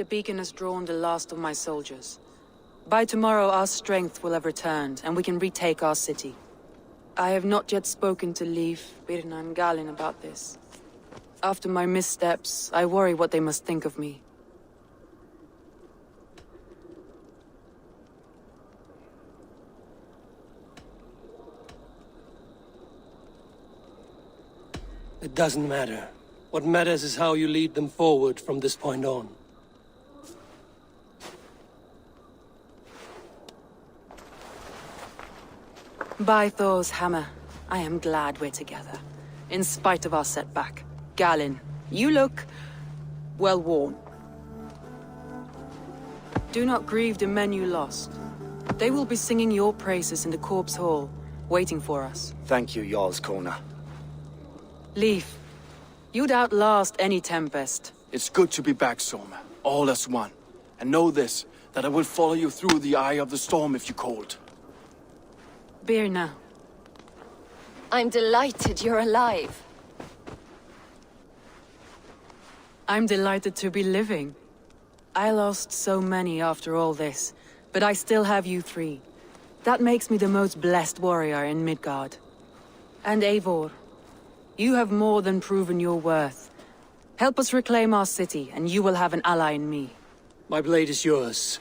the beacon has drawn the last of my soldiers. By tomorrow our strength will have returned, and we can retake our city. I have not yet spoken to Leif, Birna and Galin about this. After my missteps, I worry what they must think of me. It doesn't matter. What matters is how you lead them forward from this point on. By Thor's hammer, I am glad we're together. In spite of our setback. Galin, you look well worn. Do not grieve the men you lost. They will be singing your praises in the Corpse Hall, waiting for us. Thank you, Jarl's Kona. Leif, you'd outlast any tempest. It's good to be back, Soma. All as one. And know this, that I will follow you through the eye of the storm if you called. Birna. I'm delighted you're alive. I'm delighted to be living. I lost so many after all this, but I still have you three. That makes me the most blessed warrior in Midgard. And Eivor. You have more than proven your worth. Help us reclaim our city, and you will have an ally in me. My blade is yours.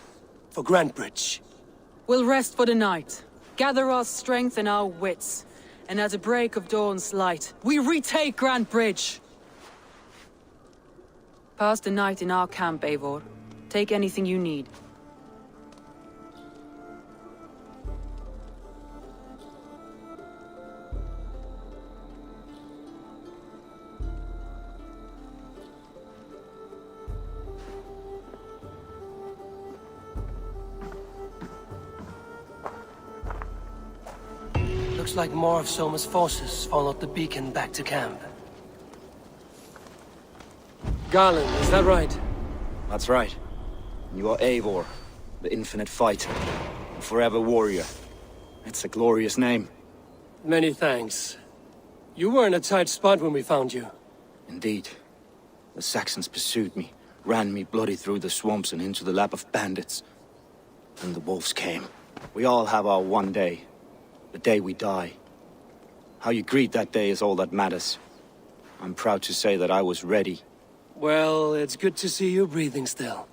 For Grantebridge. We'll rest for the night, gather our strength and our wits, and at the break of dawn's light, we retake Grantebridge! Pass the night in our camp, Eivor. Take anything you need. Looks like more of Soma's forces followed the beacon back to camp. Galin, is that right? That's right. You are Eivor, the infinite fighter, the forever warrior. It's a glorious name. Many thanks. You were in a tight spot when we found you. Indeed. The Saxons pursued me, ran me bloody through the swamps and into the lap of bandits. Then the wolves came. We all have our one day. The day we die. How you greet that day is all that matters. I'm proud to say that I was ready. Well, it's good to see you breathing still.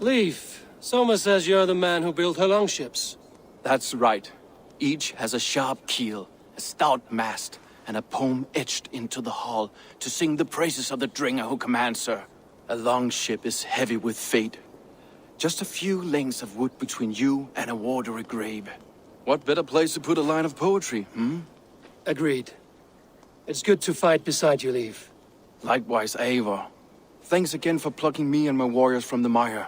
Leif, Soma says you're the man who built her longships. That's right. Each has a sharp keel, a stout mast, and a poem etched into the hull to sing the praises of the Dringer who commands her. A longship is heavy with fate. Just a few lengths of wood between you and a watery grave. What better place to put a line of poetry, hmm? Agreed. It's good to fight beside you, Leif. Likewise, Eivor. Thanks again for plucking me and my warriors from the mire.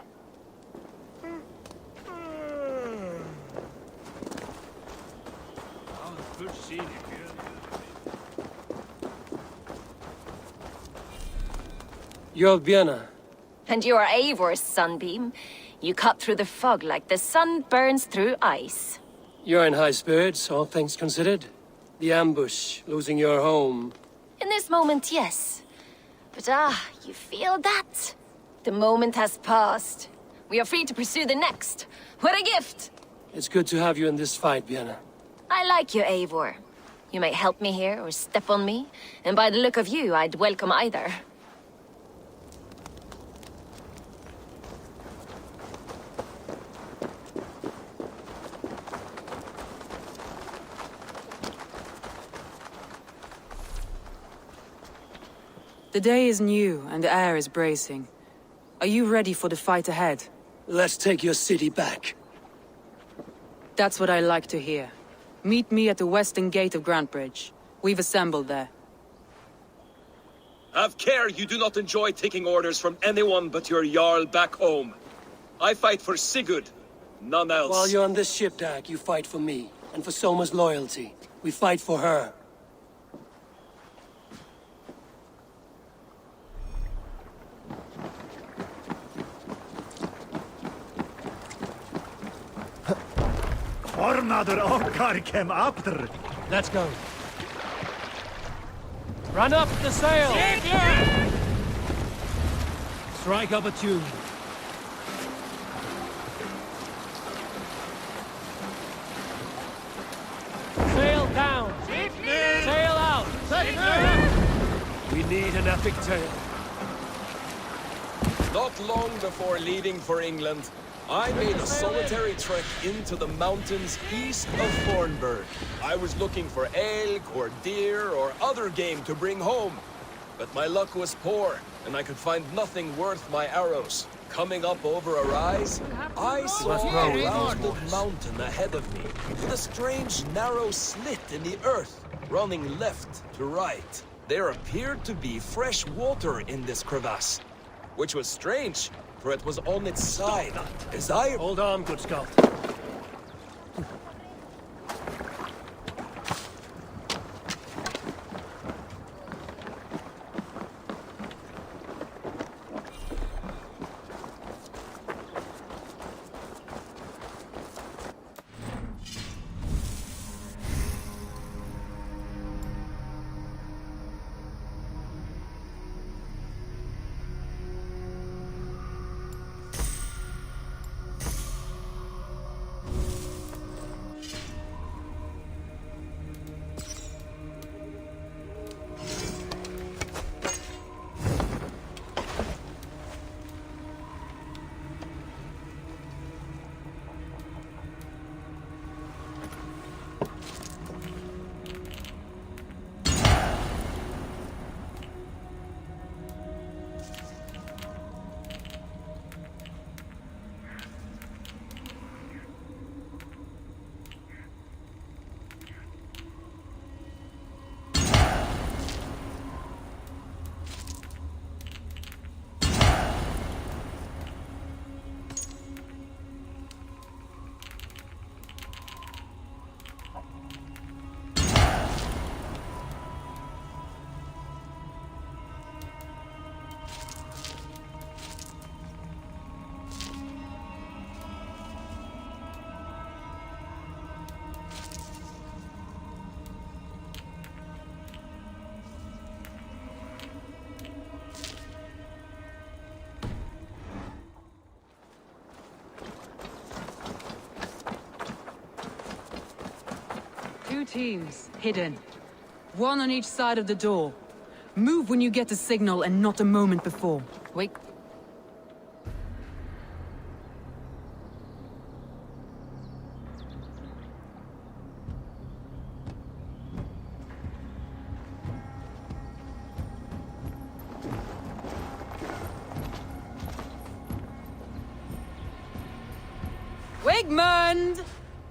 You're Birna. And you are Eivor's sunbeam. You cut through the fog like the sun burns through ice. You're in high spirits, all things considered. The ambush, losing your home. In this moment, yes. But you feel that? The moment has passed. We are free to pursue the next. What a gift! It's good to have you in this fight, Birna. I like you, Eivor. You may help me here or step on me, and by the look of you, I'd welcome either. The day is new, and the air is bracing. Are you ready for the fight ahead? Let's take your city back. That's what I like to hear. Meet me at the western gate of Grantebridge. We've assembled there. Have care you do not enjoy taking orders from anyone but your Jarl back home. I fight for Sigurd, none else. While you're on this ship, Dag, you fight for me, and for Soma's loyalty. We fight for her. Fornadur okkar kem aftur. Let's go. Run up the sail! Strike up a tune. Sail down! Sail out! We need an epic tale. Not long before leaving for England, I made a solitary trek into the mountains east of Thornburg. I was looking for elk or deer or other game to bring home. But my luck was poor, and I could find nothing worth my arrows. Coming up over a rise, I saw a rounded mountain ahead of me, with a strange narrow slit in the earth, running left to right. There appeared to be fresh water in this crevasse, which was strange, for it was on its side. As I... Hold on, good scout. Two teams, hidden. One on each side of the door. Move when you get the signal and not a moment before. Wait. Wigmund!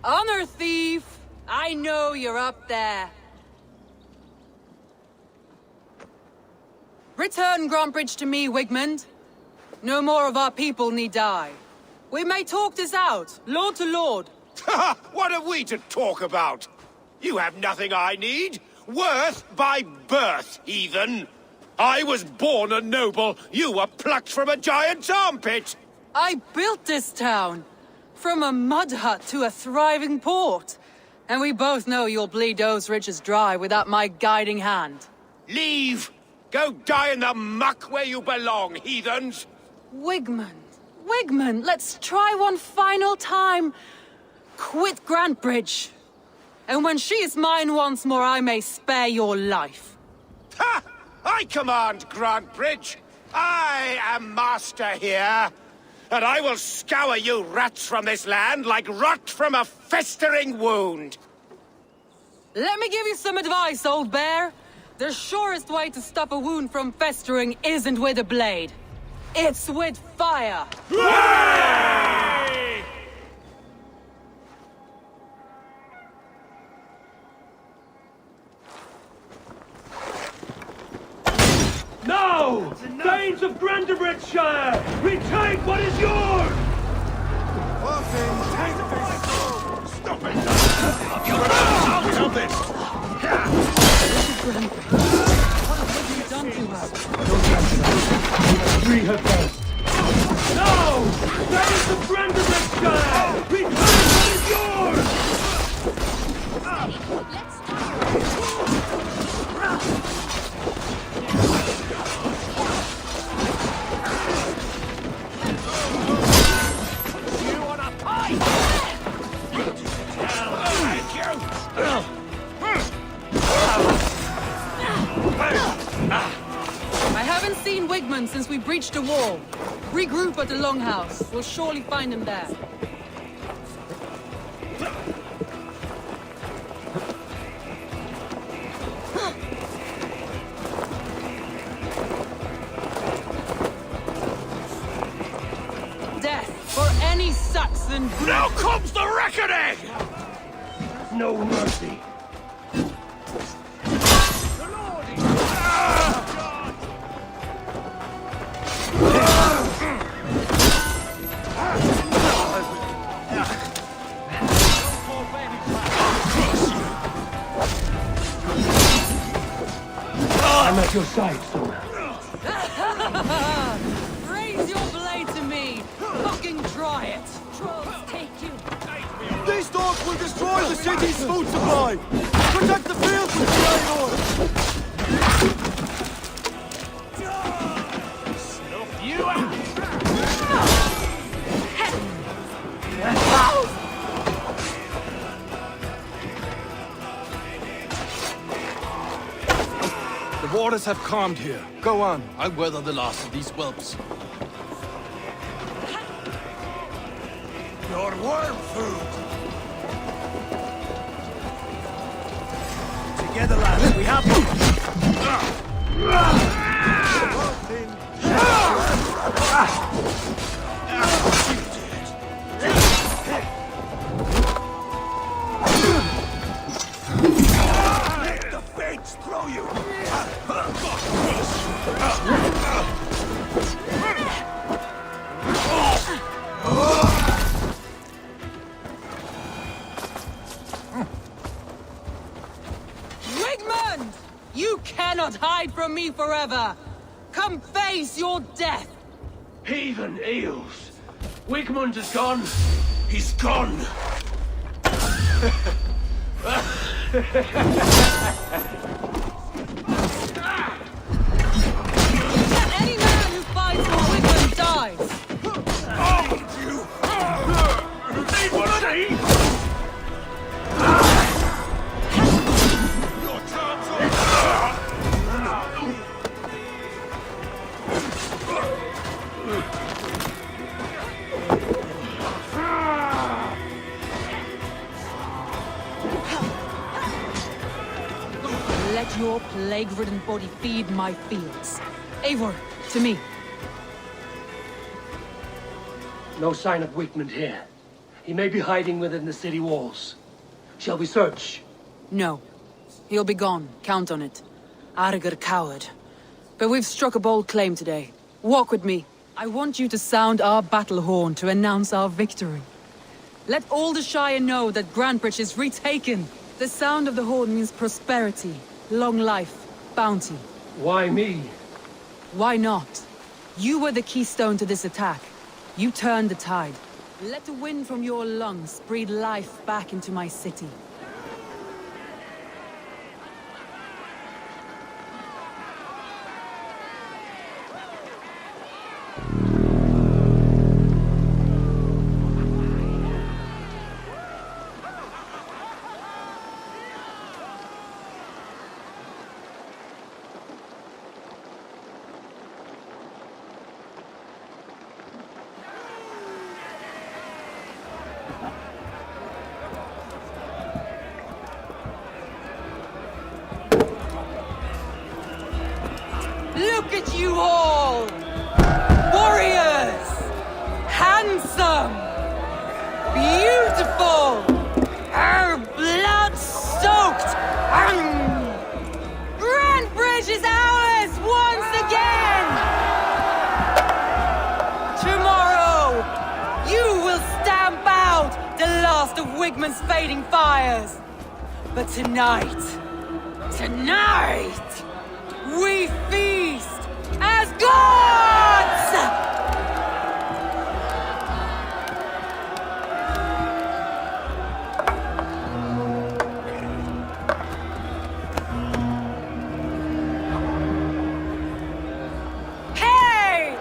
Honor thief! I know you're up there. Return Grantbridge to me, Wigmund. No more of our people need die. We may talk this out, lord to lord. What have we to talk about? You have nothing I need. Worth by birth, heathen. I was born a noble. You were plucked from a giant's armpit. I built this town. From a mud hut to a thriving port. And we both know you'll bleed those riches dry without my guiding hand. Leave! Go die in the muck where you belong, heathens! Wigmund, let's try one final time. Quit Grantbridge. And when she is mine once more, I may spare your life. Ha! I command Grantbridge. I am master here. And I will scour you rats from this land like rot from a festering wound. Let me give you some advice, old bear. The surest way to stop a wound from festering isn't with a blade. It's with fire. No! Thanes of Grantebridgeshire! Retake what is yours! Stop it! You're out of this! What have you done to her? Free her first. No! Thanes of Grantebridgeshire! Retake what is yours! Let's Wigman since we breached the wall. Regroup at the Longhouse. We'll surely find him there. Death for any Saxon. Now comes the reckoning! No mercy. I'm at your side, son. Raise your blade to me! Fucking try it! Trolls take you. These dogs will destroy the city's food supply! Protect the fields with Snuff you out! The waters have calmed here. Go on. I'll weather the last of these whelps. Your worm food! Together, lads, we have Let the fates throw you! Wigmund! You cannot hide from me forever! Come face your death! Heathen eels. Wigmund is gone. He's gone! Any man who fights for Wigmund dies! Oh, you! Leave one of these! Your chance Let your plague-ridden body feed my fields. Eivor, to me. No sign of Wigmund here. He may be hiding within the city walls. Shall we search? No. He'll be gone. Count on it. Arger coward. But we've struck a bold claim today. Walk with me. I want you to sound our battle horn to announce our victory. Let all the Shire know that Grantbridge is retaken. The sound of the horn means prosperity, long life, bounty. Why me? Why not? You were the keystone to this attack. You turned the tide. Let the wind from your lungs breathe life back into my city. Look at you all! Warriors! Handsome! Beautiful! Blood-soaked! Grantbridge is ours once again! Tomorrow, you will stamp out the last of Wigmund's fading fires. But tonight, we feast as gods! Hey!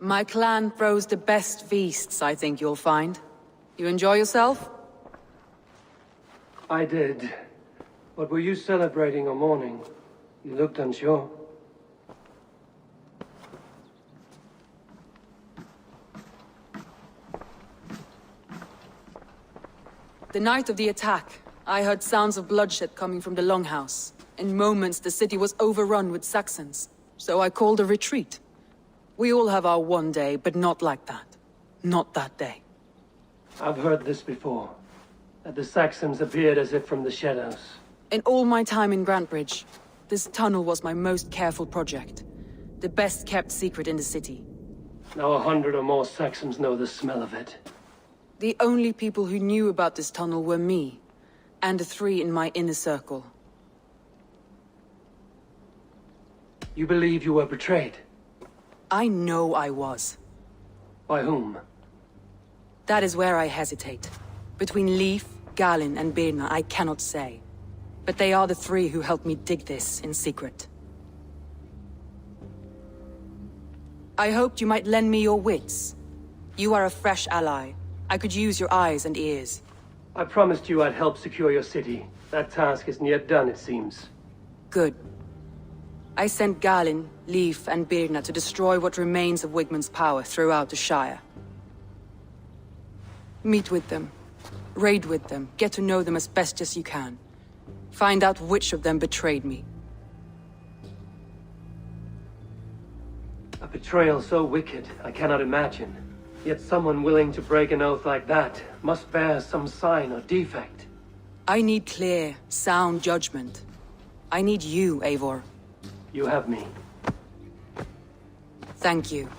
My clan throws the best feasts, I think you'll find. You enjoy yourself? I did. But were you celebrating or mourning? You looked unsure. The night of the attack, I heard sounds of bloodshed coming from the Longhouse. In moments, the city was overrun with Saxons, so I called a retreat. We all have our one day, but not like that. Not that day. I've heard this before. That the Saxons appeared as if from the shadows. In all my time in Grantbridge, this tunnel was my most careful project. The best kept secret in the city. Now 100 or more Saxons know the smell of it. The only people who knew about this tunnel were me, and the 3 in my inner circle. You believe you were betrayed? I know I was. By whom? That is where I hesitate. Between Leif, Galin, and Birna, I cannot say. But they are the 3 who helped me dig this in secret. I hoped you might lend me your wits. You are a fresh ally. I could use your eyes and ears. I promised you I'd help secure your city. That task isn't yet done, it seems. Good. I sent Galin, Leif, and Birna to destroy what remains of Wigmund's power throughout the Shire. Meet with them. Raid with them. Get to know them as best as you can. Find out which of them betrayed me. A betrayal so wicked, I cannot imagine. Yet someone willing to break an oath like that must bear some sign or defect. I need clear, sound judgment. I need you, Eivor. You have me. Thank you.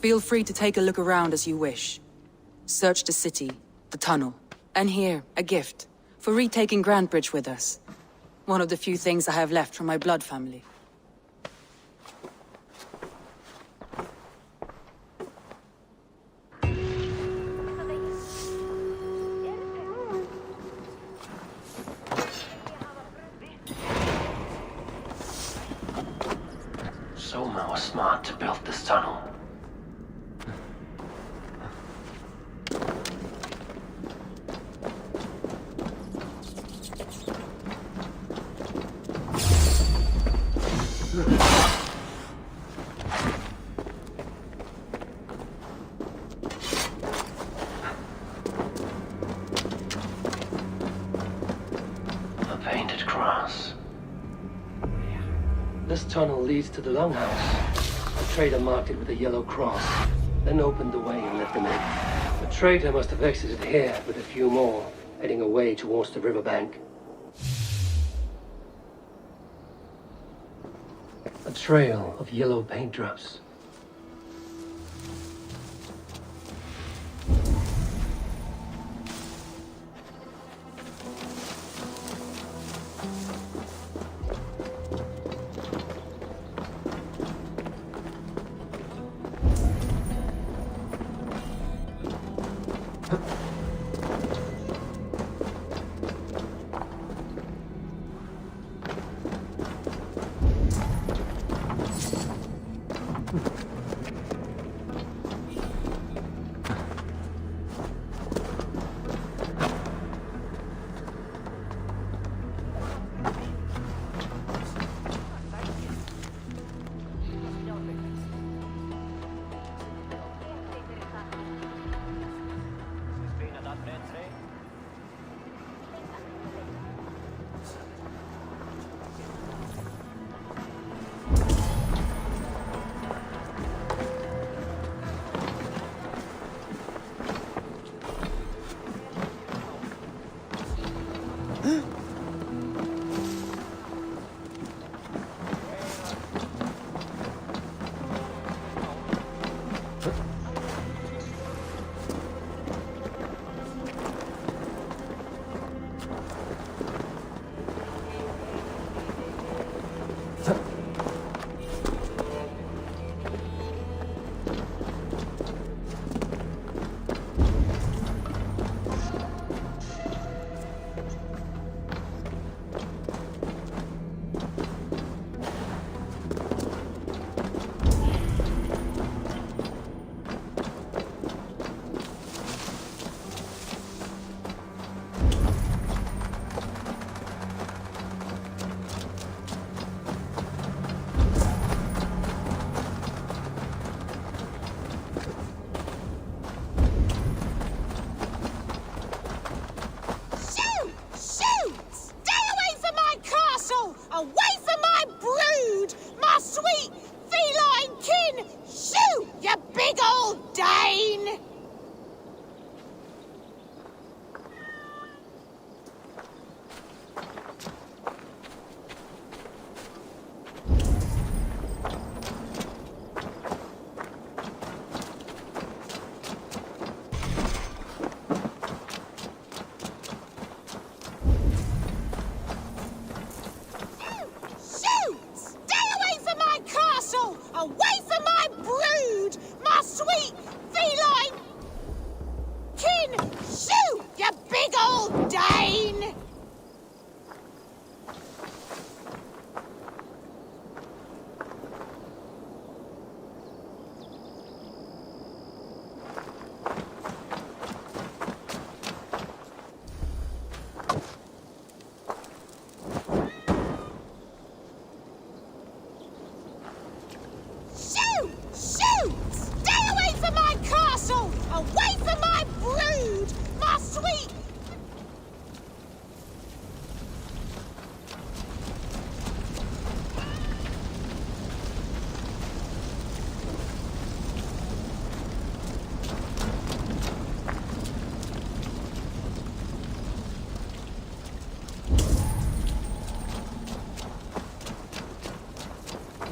Feel free to take a look around as you wish. Search the city, the tunnel, and here, a gift. For retaking Grantbridge with us. One of the few things I have left from my blood family. Soma was smart to build this tunnel. A painted cross. This tunnel leads to the Longhouse. A trader marked it with a yellow cross, then opened the way and let them in. The trader must have exited here with a few more, heading away towards the riverbank. A trail of yellow paint drops.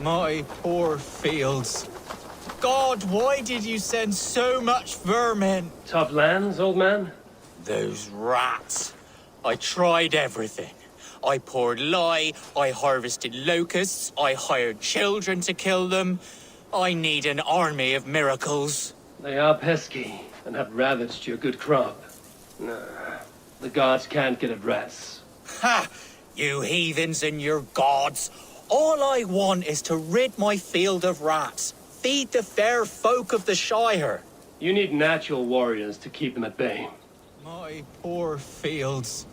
My poor fields. God, why did you send so much vermin? Tough lands, old man? Those rats. I tried everything. I poured lye, I harvested locusts, I hired children to kill them. I need an army of miracles. They are pesky and have ravaged your good crop. Nah, the gods can't get at rats. Ha! You heathens and your gods. All I want is to rid my field of rats. Feed the fair folk of the Shire. You need natural warriors to keep them at bay. My poor fields.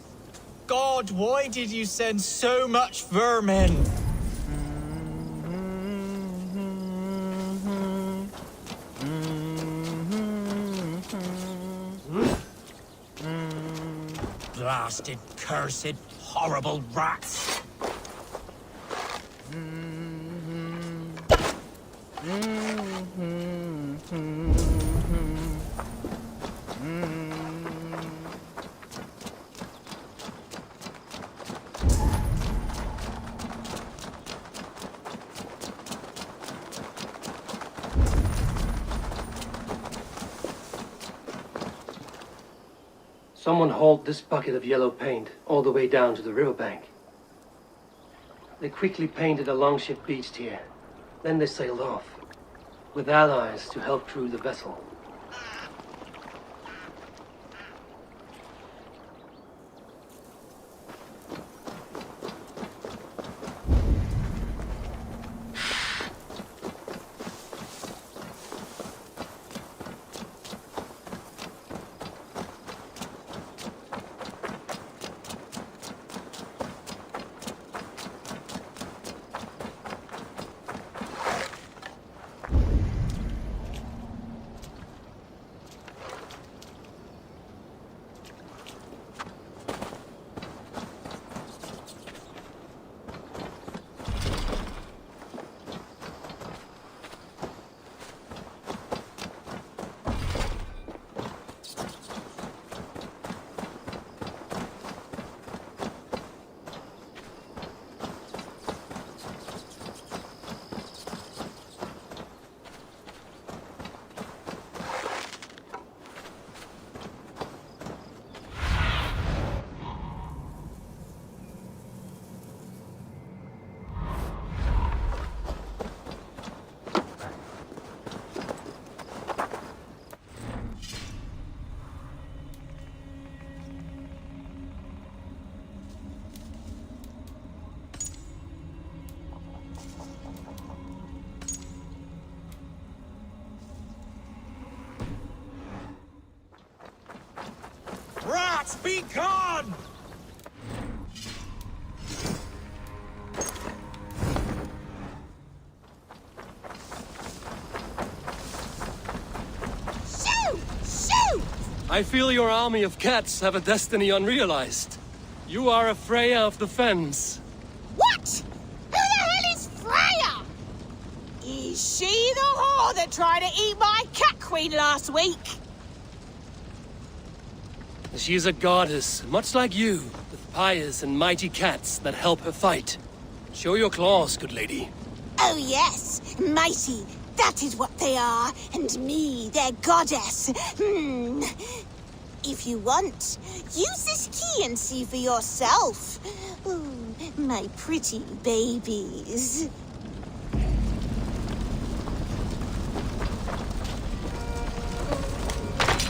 God, why did you send so much vermin? Blasted, cursed, horrible rats. Someone hauled this bucket of yellow paint all the way down to the riverbank. They quickly painted a longship beached here. Then they sailed off, with allies to help crew the vessel. Rats, be gone! Shoot! Shoot! I feel your army of cats have a destiny unrealized. You are a Freya of the Fens. What? Who the hell is Freya? Is she the whore that tried to eat my cat queen last week? She is a goddess, much like you, with pious and mighty cats that help her fight. Show your claws, good lady. Oh yes, mighty. That is what they are, and me, their goddess. If you want, use this key and see for yourself. Ooh, my pretty babies.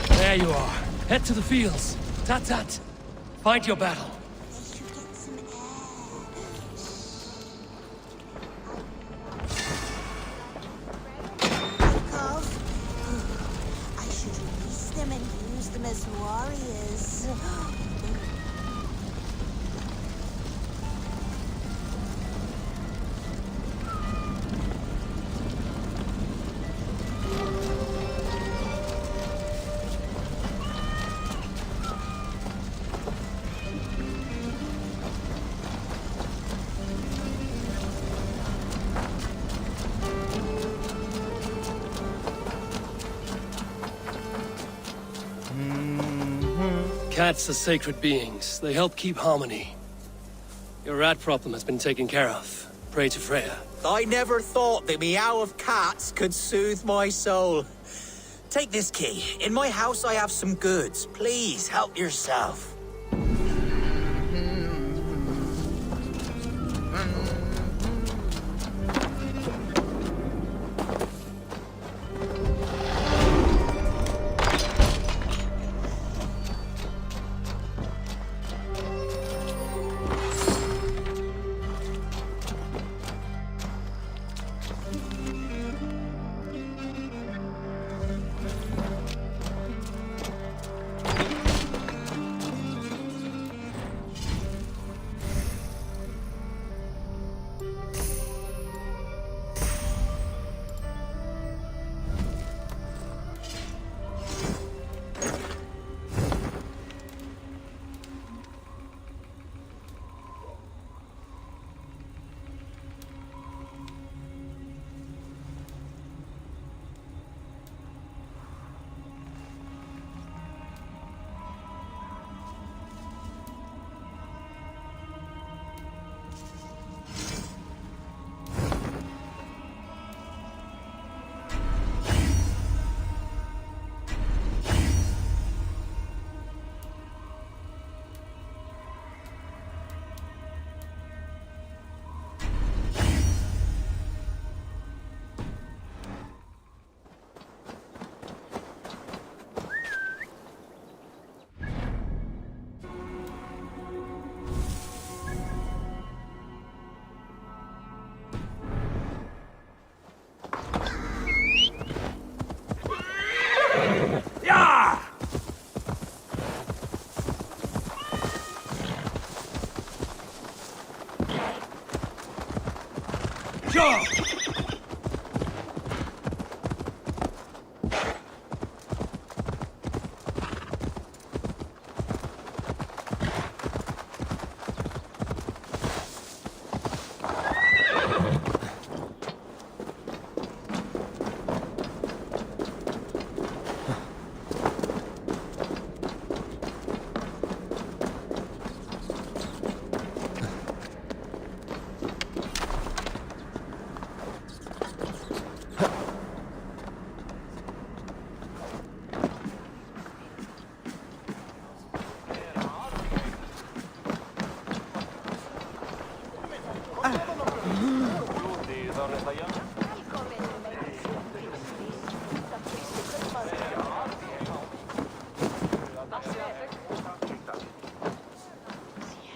There you are. Head to the fields. Tat-tat. Fight your battle. They should get some air. Think of. I should release them and use them as warriors. Cats are sacred beings. They help keep harmony. Your rat problem has been taken care of. Pray to Freya. I never thought the meow of cats could soothe my soul. Take this key. In my house, I have some goods. Please, help yourself.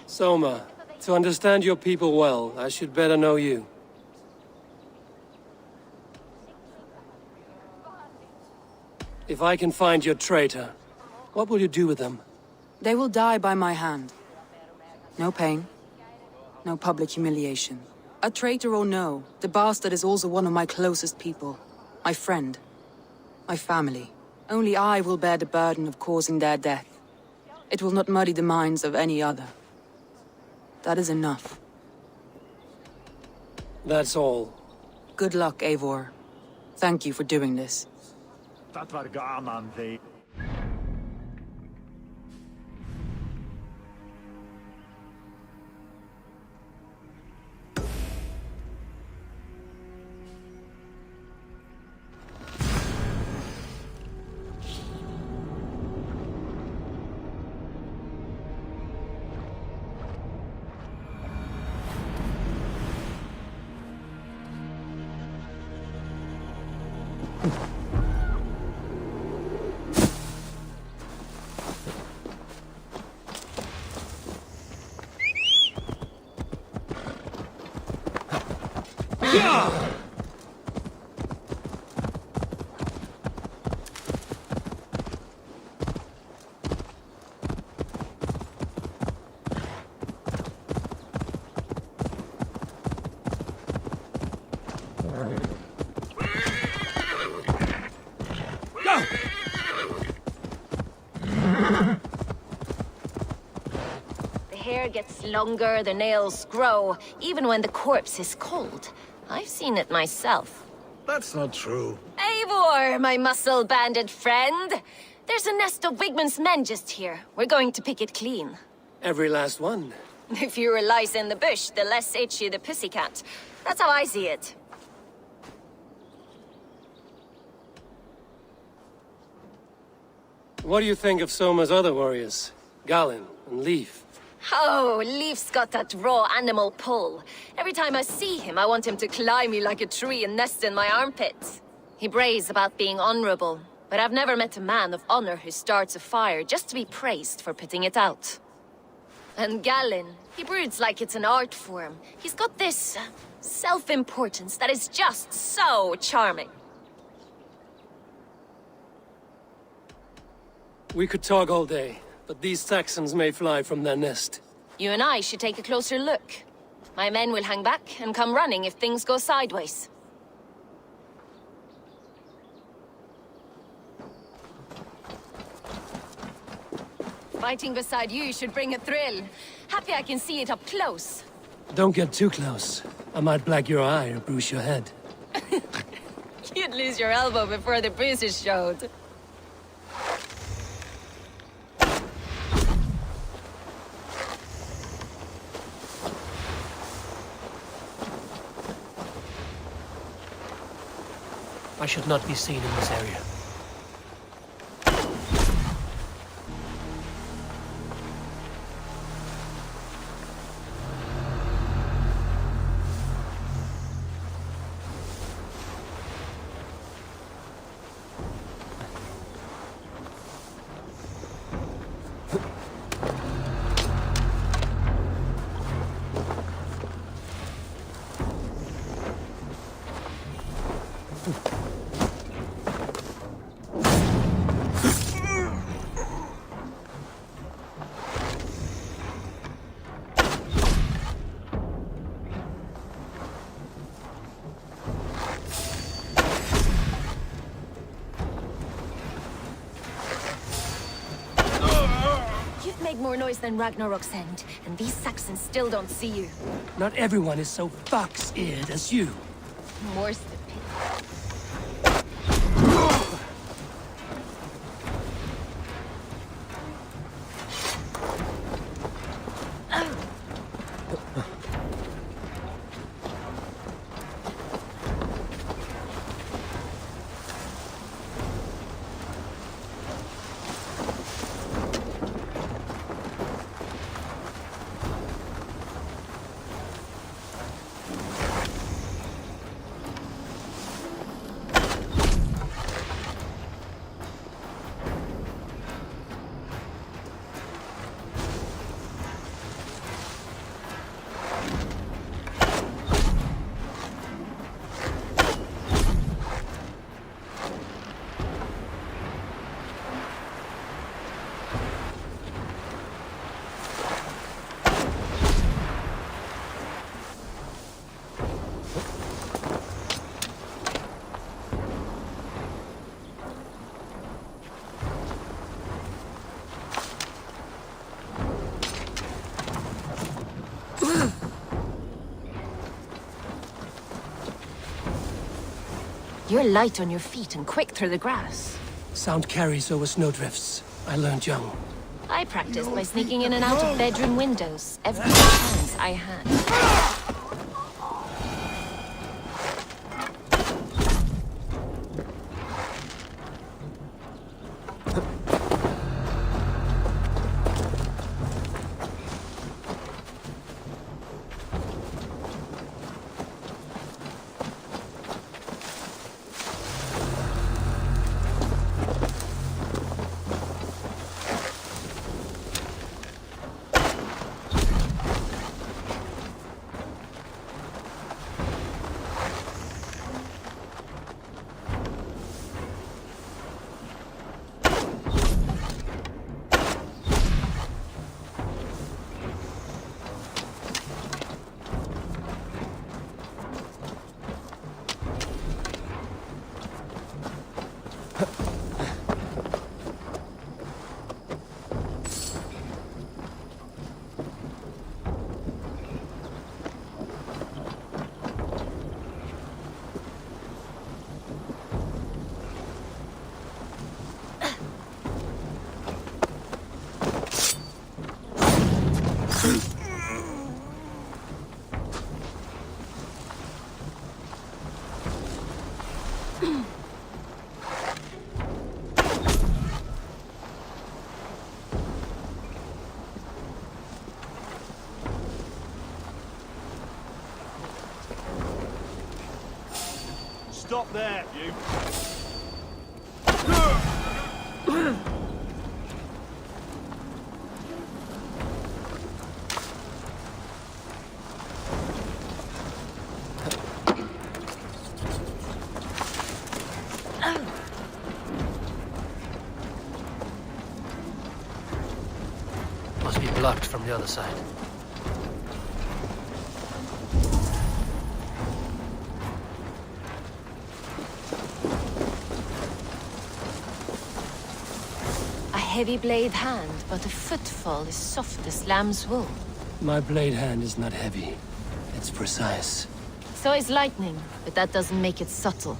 Soma, to understand your people well, I should better know you. If I can find your traitor, what will you do with them? They will die by my hand. No pain. No public humiliation. A traitor or no, the bastard is also one of my closest people. My friend. My family. Only I will bear the burden of causing their death. It will not muddy the minds of any other. That is enough. That's all. Good luck, Eivor. Thank you for doing this. Dat var gaman, vi. The hair gets longer, the nails grow, even when the corpse is cold. I've seen it myself. That's not true. Eivor, my muscle-banded friend! There's a nest of Wigman's men just here. We're going to pick it clean. Every last one. The fewer lies in the bush, the less itchy the pussycat. That's how I see it. What do you think of Soma's other warriors? Galen and Leaf? Oh, Leaf's got that raw animal pull. Every time I see him, I want him to climb me like a tree and nest in my armpits. He brays about being honorable, but I've never met a man of honor who starts a fire just to be praised for putting it out. And Galen, he broods like it's an art form. He's got this self-importance that is just so charming. We could talk all day, but these Saxons may fly from their nest. You and I should take a closer look. My men will hang back and come running if things go sideways. Fighting beside you should bring a thrill. Happy I can see it up close. Don't get too close. I might black your eye or bruise your head. You'd lose your elbow before the bruises showed. I should not be seen in this area. You've made more noise than Ragnarok's end, and these Saxons still don't see you. Not everyone is so fox-eared as you. More's the pity. You're light on your feet and quick through the grass. Sound carries over snowdrifts. I learned young. I practiced by sneaking in and out of bedroom windows every chance I had. Stop there, you. Must be blocked from the other side. A heavy blade hand, but a footfall is soft as lamb's wool. My blade hand is not heavy. It's precise. So is lightning, but that doesn't make it subtle.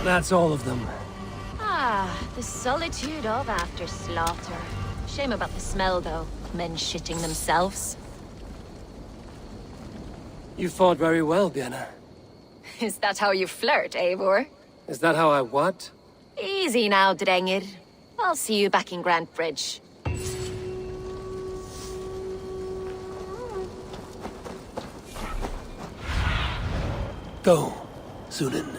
That's all of them. Ah, the solitude of after slaughter. Shame about the smell, though. Men shitting themselves. You fought very well, Björn. Is that how you flirt, Eivor? Is that how I what? Easy now, Drengir. I'll see you back in Grant Bridge. Go, Sunan.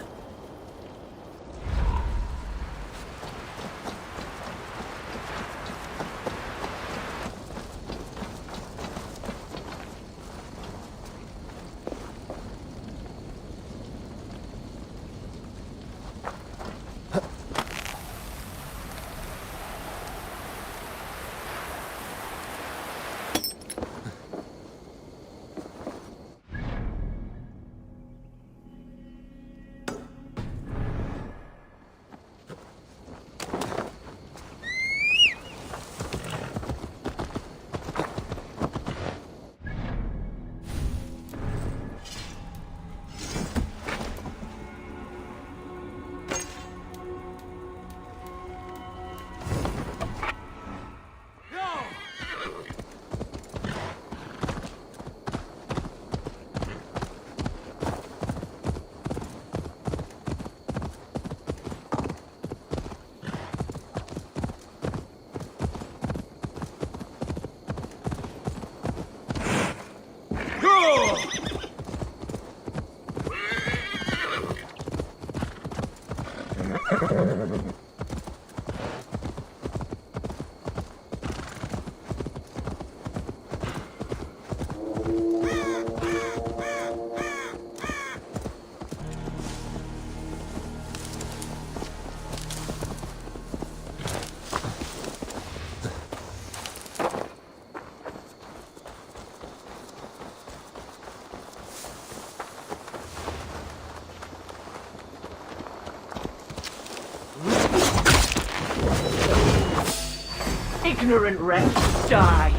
Ignorant wretch, die!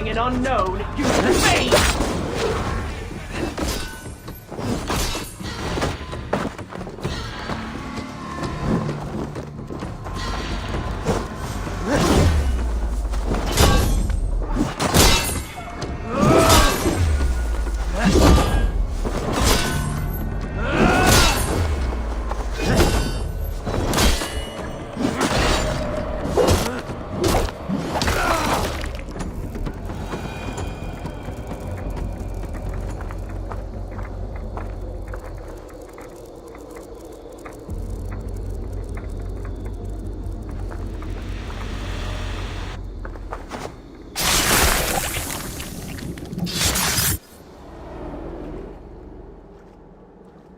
an unknown used to be!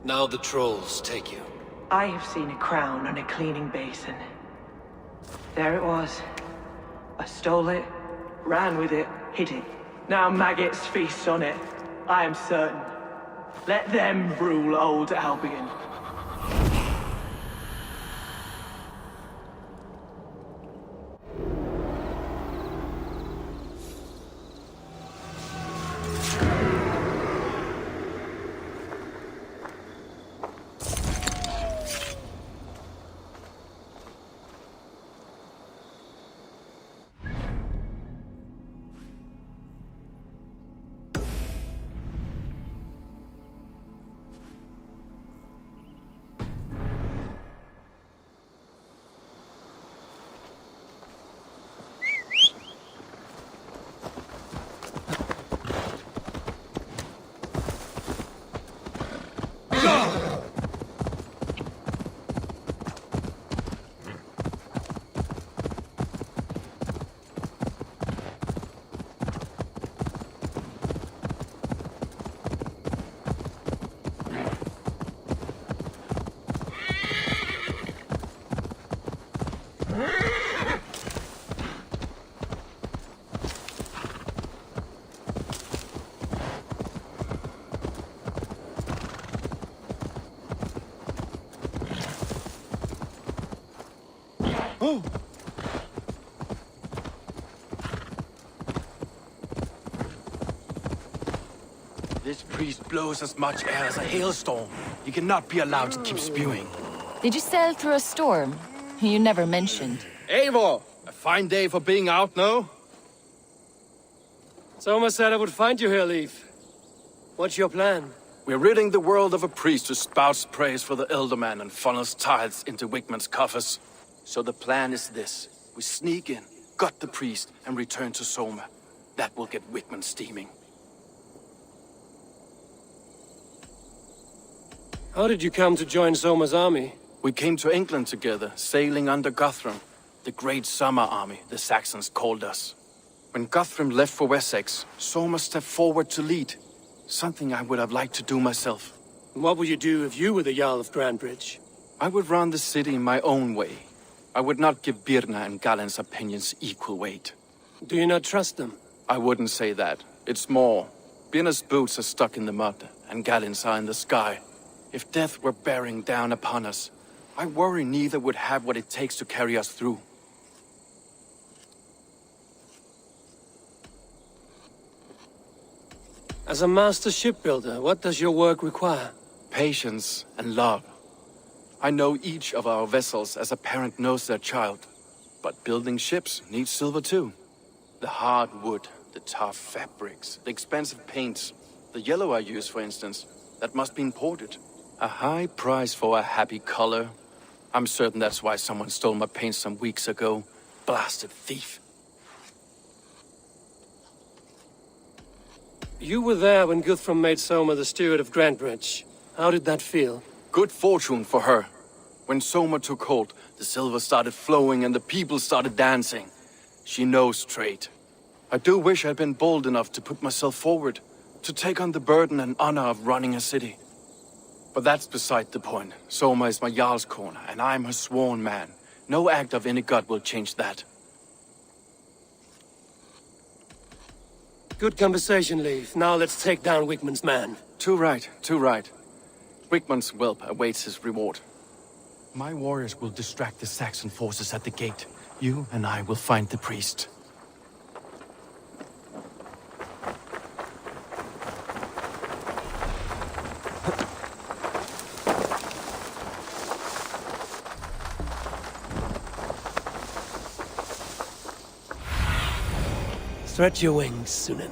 Now the trolls take you. I have seen a crown on a cleaning basin. There it was. I stole it, ran with it, hid it. Now maggots feast on it. I am certain. Let them rule old Albion. This priest blows as much air as a hailstorm. He cannot be allowed to keep spewing. Did you sail through a storm? You never mentioned. Eivor! A fine day for being out, no? Soma said I would find you here, Leaf. What's your plan? We're ridding the world of a priest who spouts praise for the Elderman and funnels tithes into Wickman's coffers. So the plan is this. We sneak in, gut the priest, and return to Soma. That will get Wickman steaming. How did you come to join Soma's army? We came to England together, sailing under Guthrum. The Great Summer Army, the Saxons called us. When Guthrum left for Wessex, Soma stepped forward to lead. Something I would have liked to do myself. And what would you do if you were the Jarl of Grandbridge? I would run the city in my own way. I would not give Birna and Galen's opinions equal weight. Do you not trust them? I wouldn't say that. It's more. Birna's boots are stuck in the mud, and Galen's are in the sky. If death were bearing down upon us, I worry neither would have what it takes to carry us through. As a master shipbuilder, what does your work require? Patience and love. I know each of our vessels as a parent knows their child. But building ships needs silver too. The hard wood, the tough fabrics, the expensive paints. The yellow I use, for instance, that must be imported. A high price for a happy color. I'm certain that's why someone stole my paint some weeks ago. Blasted thief. You were there when Guthrum made Soma the steward of Grandbridge. How did that feel? Good fortune for her. When Soma took hold, the silver started flowing and the people started dancing. She knows trade. I do wish I'd been bold enough to put myself forward, to take on the burden and honor of running a city. But that's beside the point. Soma is my Jarl's corner, and I'm her sworn man. No act of any god will change that. Good conversation, Leaf. Now let's take down Wickman's man. Too right, too right. Wickman's whelp awaits his reward. My warriors will distract the Saxon forces at the gate. You and I will find the priest. Stretch your wings, Sunan.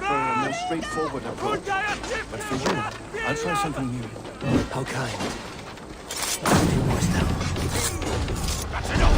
A more straightforward approach. But for you, I'll try something new. How kind. A few more steps. That's enough!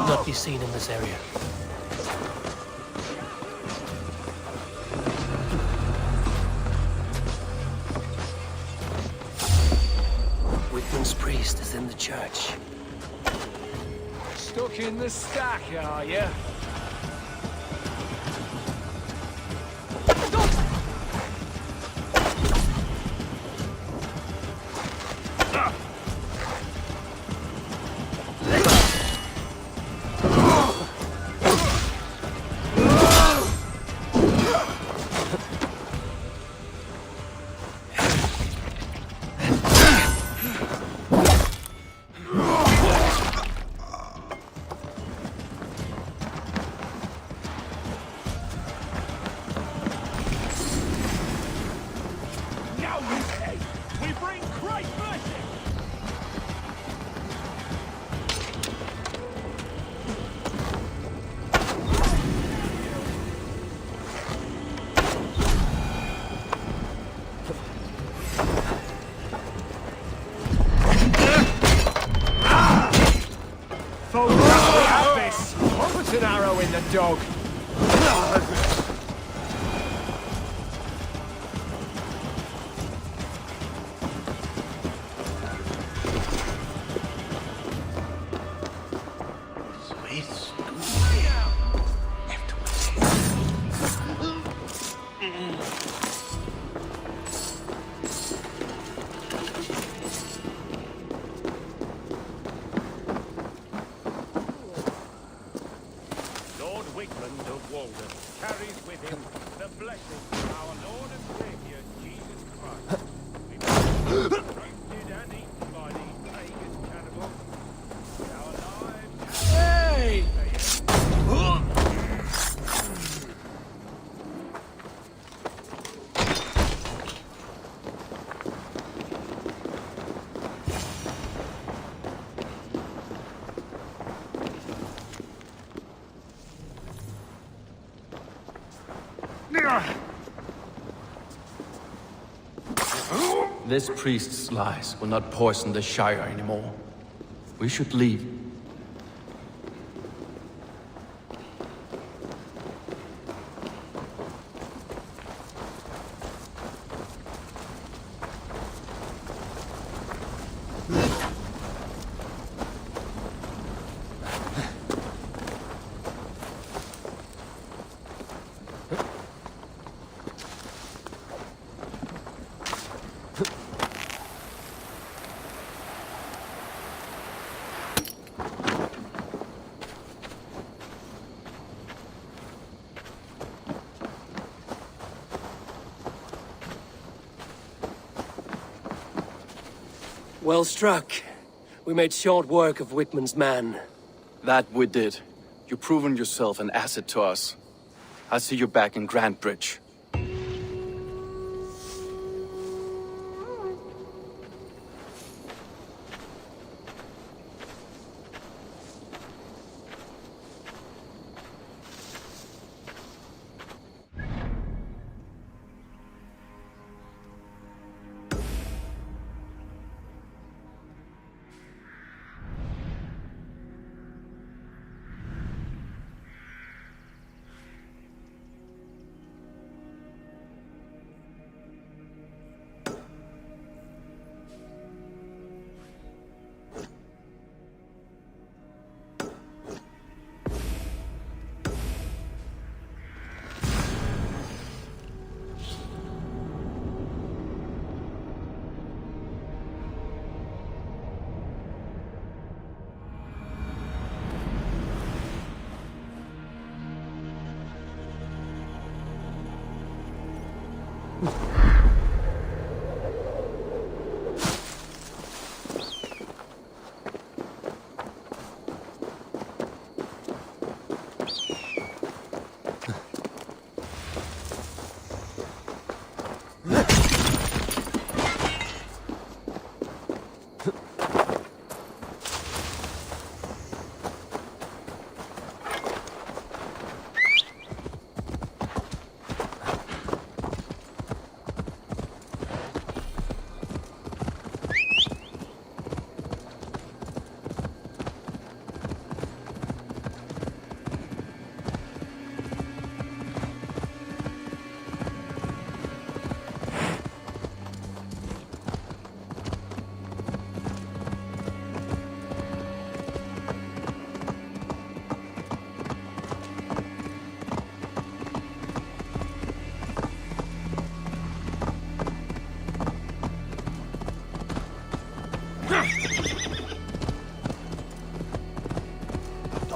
Not be seen in this area. Whitman's priest is in the church. Stuck in the stack, are you? Put an arrow in the dog. Carries with him the blessing of our Lord and Savior, Jesus Christ. We were roasted and eaten by these pagan cannibals. Our lives... Hey! This priest's lies will not poison the Shire anymore. We should leave. Well struck. We made short work of Whitman's man. That we did. You've proven yourself an asset to us. I'll see you back in Grand Bridge.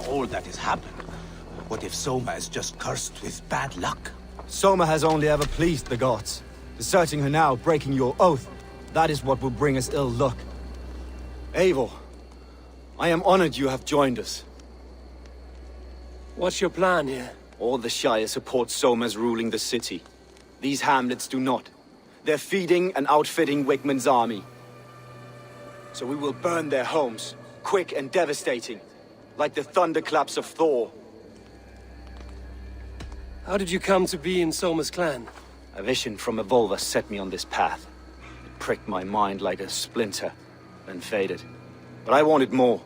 All that has happened. What if Soma is just cursed with bad luck? Soma has only ever pleased the gods. Deserting her now, breaking your oath, that is what will bring us ill luck. Eivor, I am honored you have joined us. What's your plan here? All the Shire support Soma's ruling the city. These hamlets do not. They're feeding and outfitting Wigmund's army. So we will burn their homes, quick and devastating, like the thunderclaps of Thor. How did you come to be in Soma's clan? A vision from Evolva set me on this path. It pricked my mind like a splinter, then faded. But I wanted more.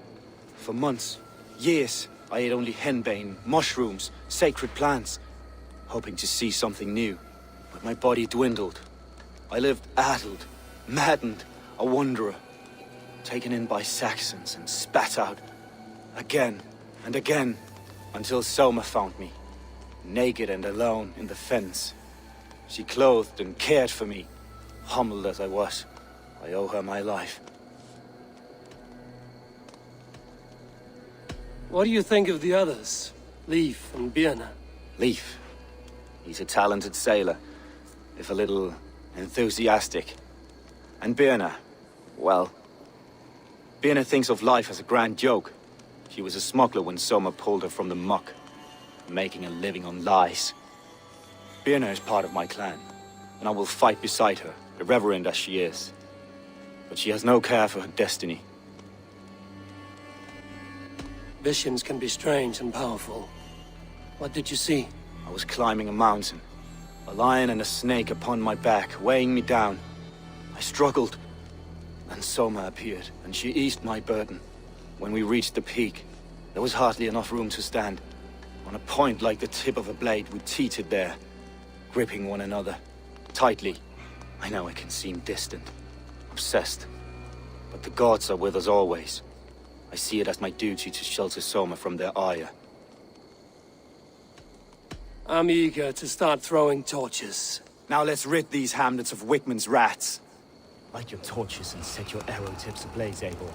For months, years, I ate only henbane, mushrooms, sacred plants, hoping to see something new. But my body dwindled. I lived addled, maddened, a wanderer, taken in by Saxons and spat out. Again and again, until Soma found me, naked and alone in the fens. She clothed and cared for me, humbled as I was. I owe her my life. What do you think of the others? Leif and Birna? Leif. He's a talented sailor, if a little enthusiastic. And Birna, well, Birna thinks of life as a grand joke. She was a smuggler when Soma pulled her from the muck, making a living on lies. Birna is part of my clan, and I will fight beside her, irreverent as she is. But she has no care for her destiny. Visions can be strange and powerful. What did you see? I was climbing a mountain, a lion and a snake upon my back, weighing me down. I struggled. Then Soma appeared, and she eased my burden. When we reached the peak, there was hardly enough room to stand. On a point like the tip of a blade, we teetered there, gripping one another, tightly. I know it can seem distant, obsessed, but the gods are with us always. I see it as my duty to shelter Soma from their ire. I'm eager to start throwing torches. Now let's rid these hamlets of Wigmund's rats. Light your torches and set your arrow tips ablaze, Eivor.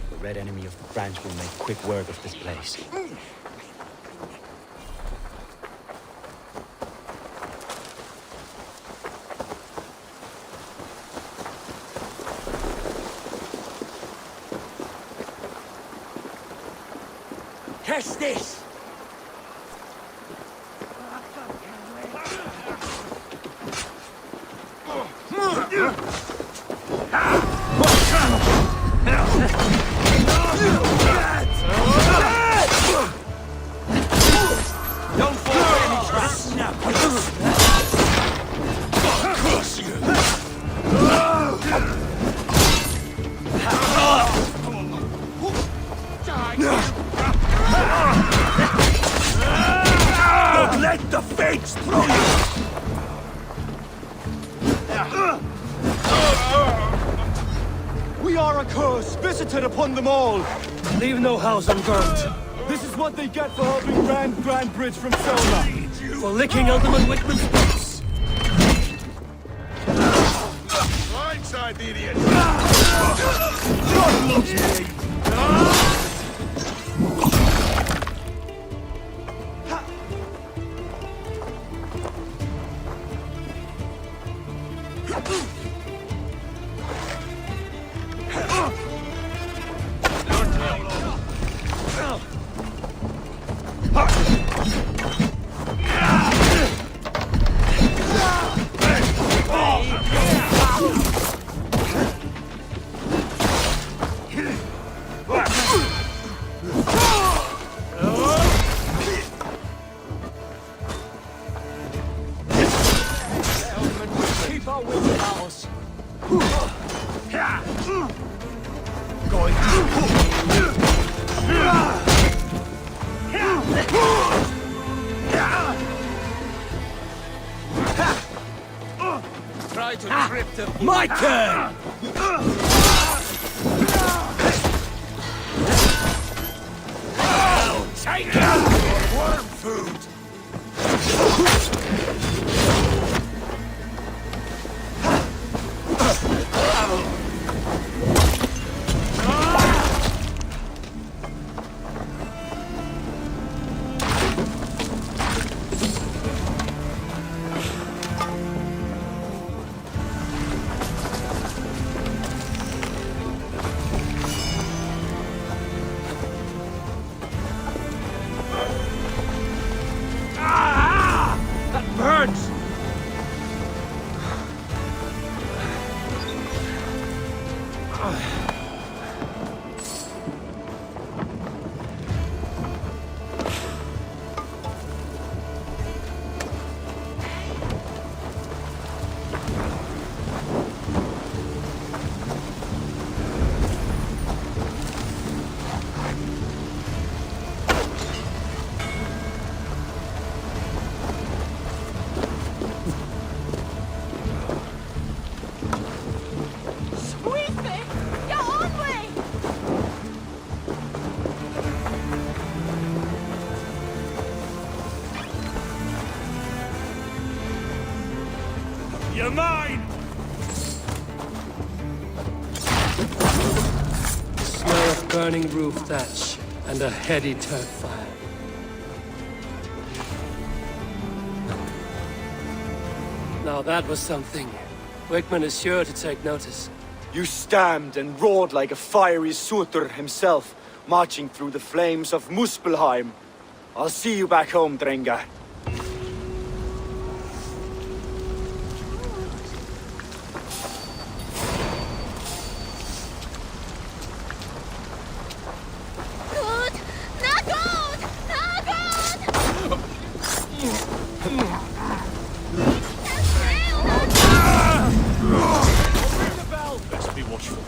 The red enemy of the branch will make quick work of this place. Catch this! Let the fates throw you! We are a curse visited upon them all. Leave no house unburnt. This is what they get for helping Grand Bridge from Selma. For licking Alderman Wickman's boots. Blindside the idiot! Keep our wits about us. Going Try to trip the... My turn! take it! Worm food! That burns! You're mine! The smell of burning roof thatch and a heady turf fire. Now that was something. Wickman is sure to take notice. You stamped and roared like a fiery Sutter himself, marching through the flames of Muspelheim. I'll see you back home, Drenga. Good! Not good! Not good! Best be watchful.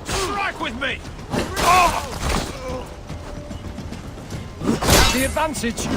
Strike with me! The advantage!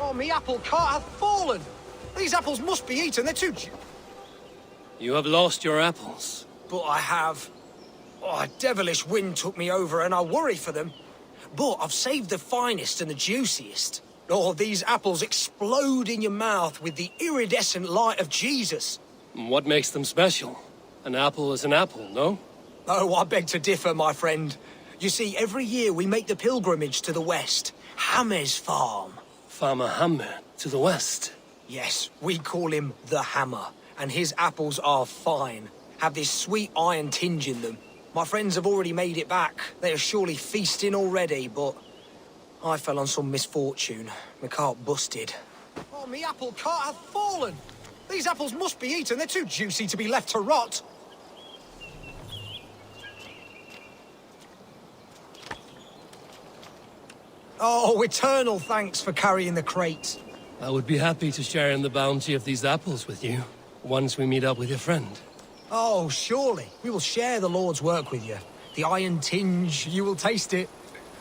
Oh, me apple cart hath fallen! These apples must be eaten, they're too... You have lost your apples. But I have. Oh, a devilish wind took me over and I worry for them. But I've saved the finest and the juiciest. Oh, these apples explode in your mouth with the iridescent light of Jesus. What makes them special? An apple is an apple, no? Oh, I beg to differ, my friend. You see, every year we make the pilgrimage to the west. Hammer's farm. Farmer Hammer to the west. Yes, we call him the Hammer, and his apples are fine. Have this sweet iron tinge in them. My friends have already made it back. They are surely feasting already, but I fell on some misfortune. My cart busted. Oh, me apple cart hath fallen. These apples must be eaten. They're too juicy to be left to rot. Oh, eternal thanks for carrying the crates. I would be happy to share in the bounty of these apples with you, once we meet up with your friend. Oh, surely. We will share the Lord's work with you. The iron tinge, you will taste it.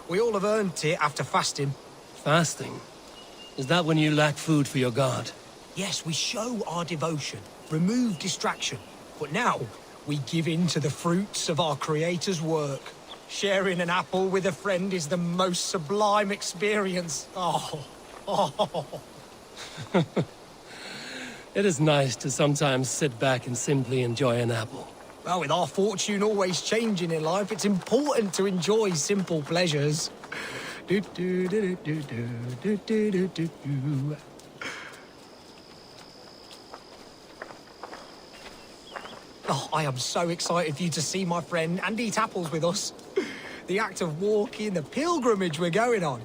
We all have earned it after fasting. Fasting? Is that when you lack food for your god? Yes, we show our devotion, remove distraction. But now, we give in to the fruits of our Creator's work. Sharing an apple with a friend is the most sublime experience. Oh. It is nice to sometimes sit back and simply enjoy an apple. Well, with our fortune always changing in life, it's important to enjoy simple pleasures. Oh, I am so excited for you to see my friend and eat apples with us. The act of walking, the pilgrimage we're going on.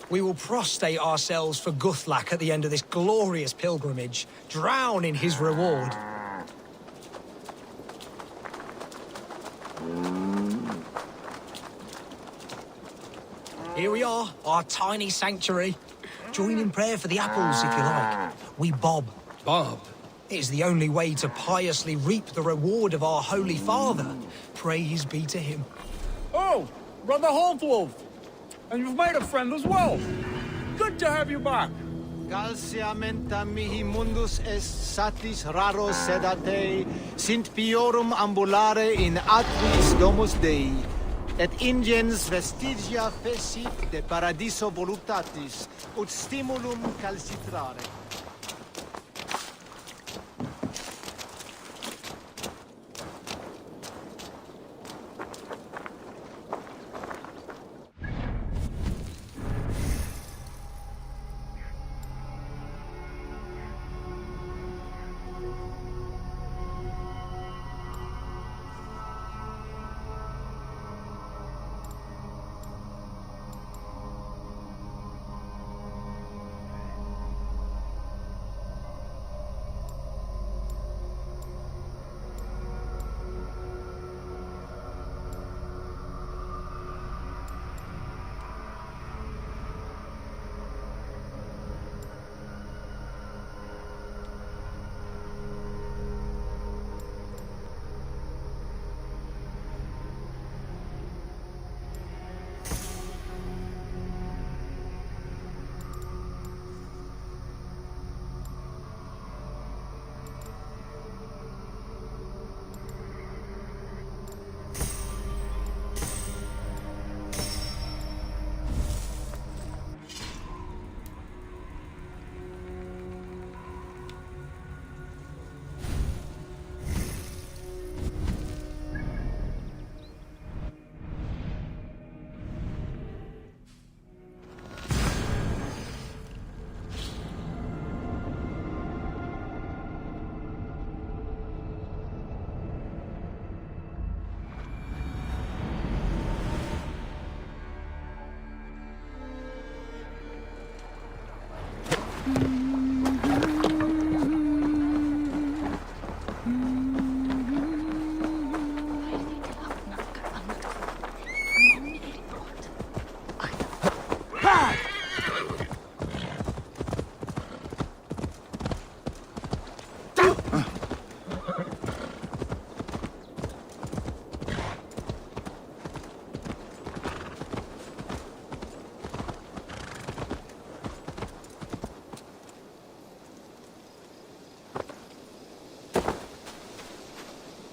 We will prostrate ourselves for Guthlak at the end of this glorious pilgrimage, drown in his reward. Here we are, our tiny sanctuary. Join in prayer for the apples, if you like. We bob. Bob? It is the only way to piously reap the reward of our Holy Father. Praise be to him. Oh, Brother Haltwolf! And you've made a friend as well. Good to have you back. Calciamenta mihi mundus est satis raro sedate, sint piorum ambulare in atris domus Dei, et ingens vestigia fecit de paradiso voluptatis, ut stimulum calcitrare.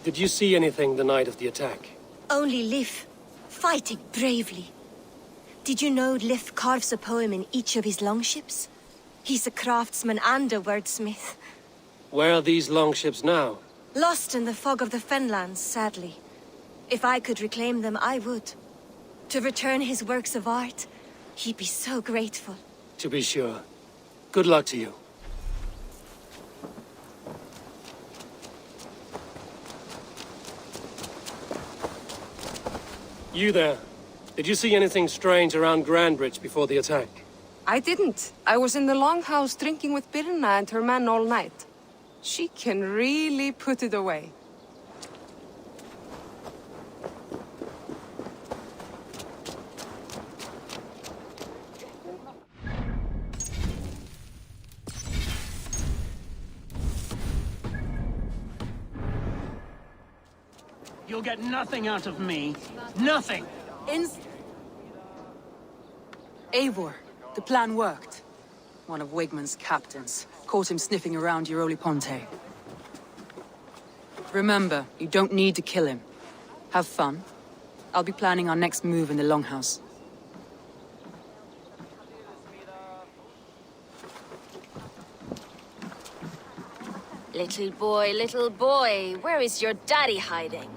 Did you see anything the night of the attack? Only Liv, fighting bravely. Did you know Lif carves a poem in each of his longships? He's a craftsman and a wordsmith. Where are these longships now? Lost in the fog of the Fenlands, sadly. If I could reclaim them, I would. To return his works of art, he'd be so grateful. To be sure. Good luck to you. You there. Did you see anything strange around Grandbridge before the attack? I didn't. I was in the longhouse drinking with Birna and her men all night. She can really put it away. You'll get nothing out of me. Nothing! Eivor, the plan worked. One of Wigmund's captains caught him sniffing around Euroli Ponte. Remember, you don't need to kill him. Have fun. I'll be planning our next move in the Longhouse. Little boy, where is your daddy hiding?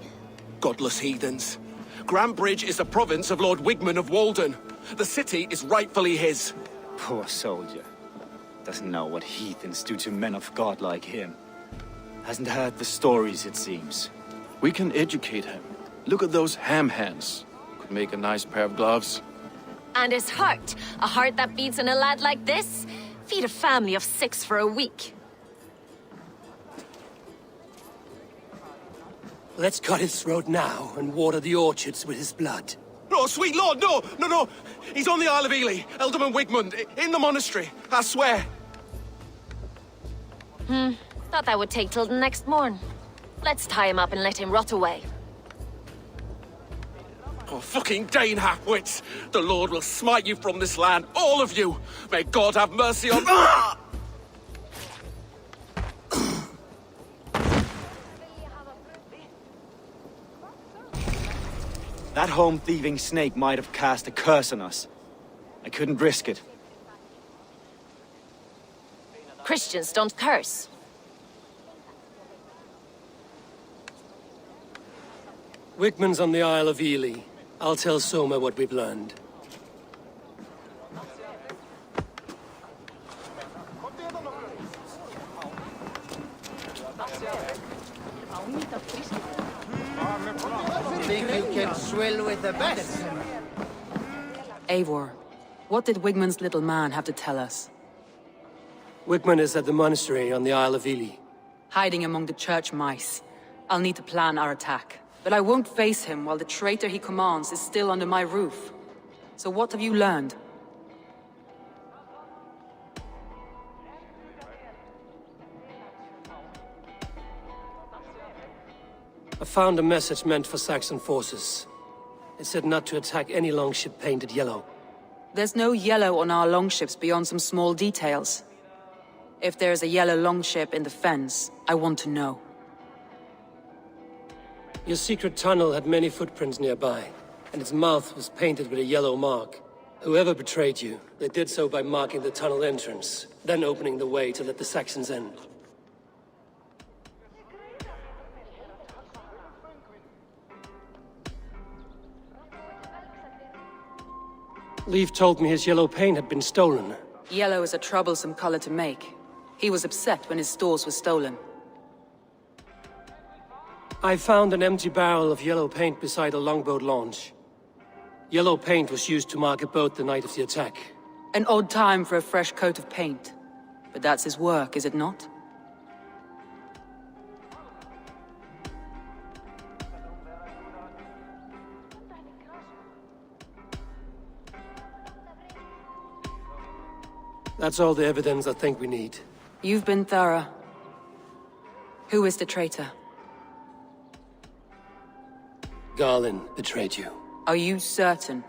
Godless heathens. Grandbridge is the province of Lord Wigmund of Walden. The city is rightfully his. Poor soldier. Doesn't know what heathens do to men of God like him. Hasn't heard the stories, it seems. We can educate him. Look at those ham hands. Could make a nice pair of gloves. And his heart. A heart that beats in a lad like this? Feed a family of 6 for a week. Let's cut his throat now and water the orchards with his blood. No, sweet lord, no! No, no! He's on the Isle of Ely, Ealdorman Wigmund, in the monastery, I swear. Thought that would take till the next morn. Let's tie him up and let him rot away. Oh, fucking Dane halfwits! The Lord will smite you from this land, all of you! May God have mercy on... Ah! That home-thieving snake might have cast a curse on us. I couldn't risk it. Christians don't curse. Wigmund's on the Isle of Ely. I'll tell Soma what we've learned. Think you can swill with the best? Eivor, what did Wigmund's little man have to tell us? Wigmund is at the monastery on the Isle of Ely. Hiding among the church mice. I'll need to plan our attack. But I won't face him while the traitor he commands is still under my roof. So what have you learned? I found a message meant for Saxon forces. It said not to attack any longship painted yellow. There's no yellow on our longships beyond some small details. If there's a yellow longship in the fens, I want to know. Your secret tunnel had many footprints nearby, and its mouth was painted with a yellow mark. Whoever betrayed you, they did so by marking the tunnel entrance, then opening the way to let the Saxons in. Leif told me his yellow paint had been stolen. Yellow is a troublesome color to make. He was upset when his stores were stolen. I found an empty barrel of yellow paint beside a longboat launch. Yellow paint was used to mark a boat the night of the attack. An odd time for a fresh coat of paint. But that's his work, is it not? That's all the evidence I think we need. You've been thorough. Who is the traitor? Garlin betrayed you. Are you certain?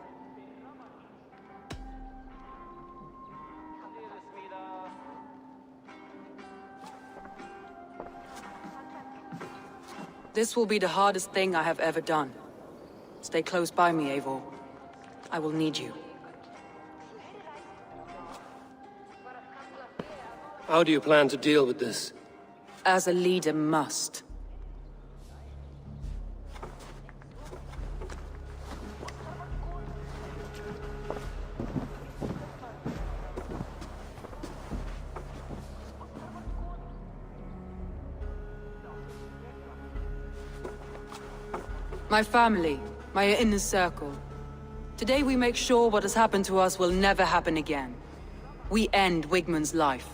This will be the hardest thing I have ever done. Stay close by me, Eivor. I will need you. How do you plan to deal with this? As a leader must. My family, my inner circle. Today we make sure what has happened to us will never happen again. We end Wigmund's life.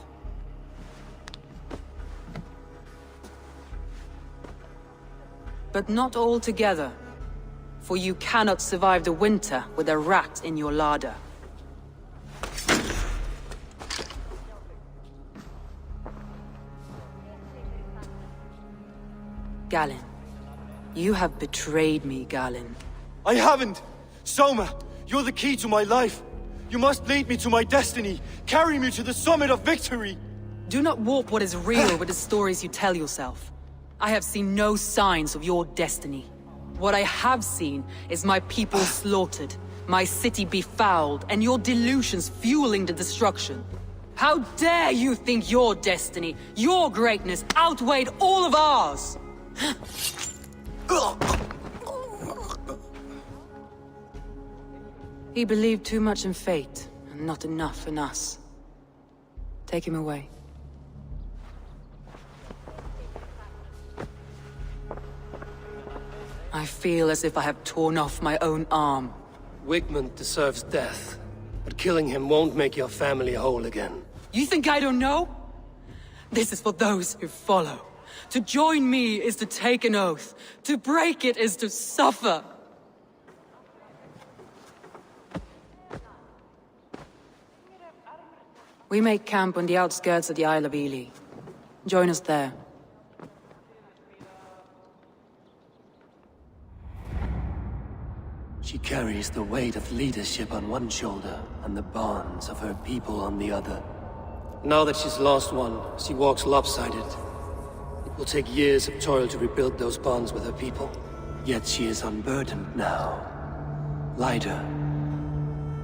But not all together. For you cannot survive the winter with a rat in your larder. Galen. You have betrayed me, Galen. I haven't! Soma, you're the key to my life. You must lead me to my destiny. Carry me to the summit of victory. Do not warp what is real with the stories you tell yourself. I have seen no signs of your destiny. What I have seen is my people slaughtered, my city befouled, and your delusions fueling the destruction. How dare you think your destiny, your greatness, outweighed all of ours? He believed too much in fate, and not enough in us. Take him away. I feel as if I have torn off my own arm. Wigmund deserves death, but killing him won't make your family whole again. You think I don't know? This is for those who follow. To join me is to take an oath. To break it is to suffer. We make camp on the outskirts of the Isle of Ely. Join us there. She carries the weight of leadership on one shoulder and the bonds of her people on the other. Now that she's lost one, she walks lopsided. It will take years of toil to rebuild those bonds with her people. Yet she is unburdened now. Lighter.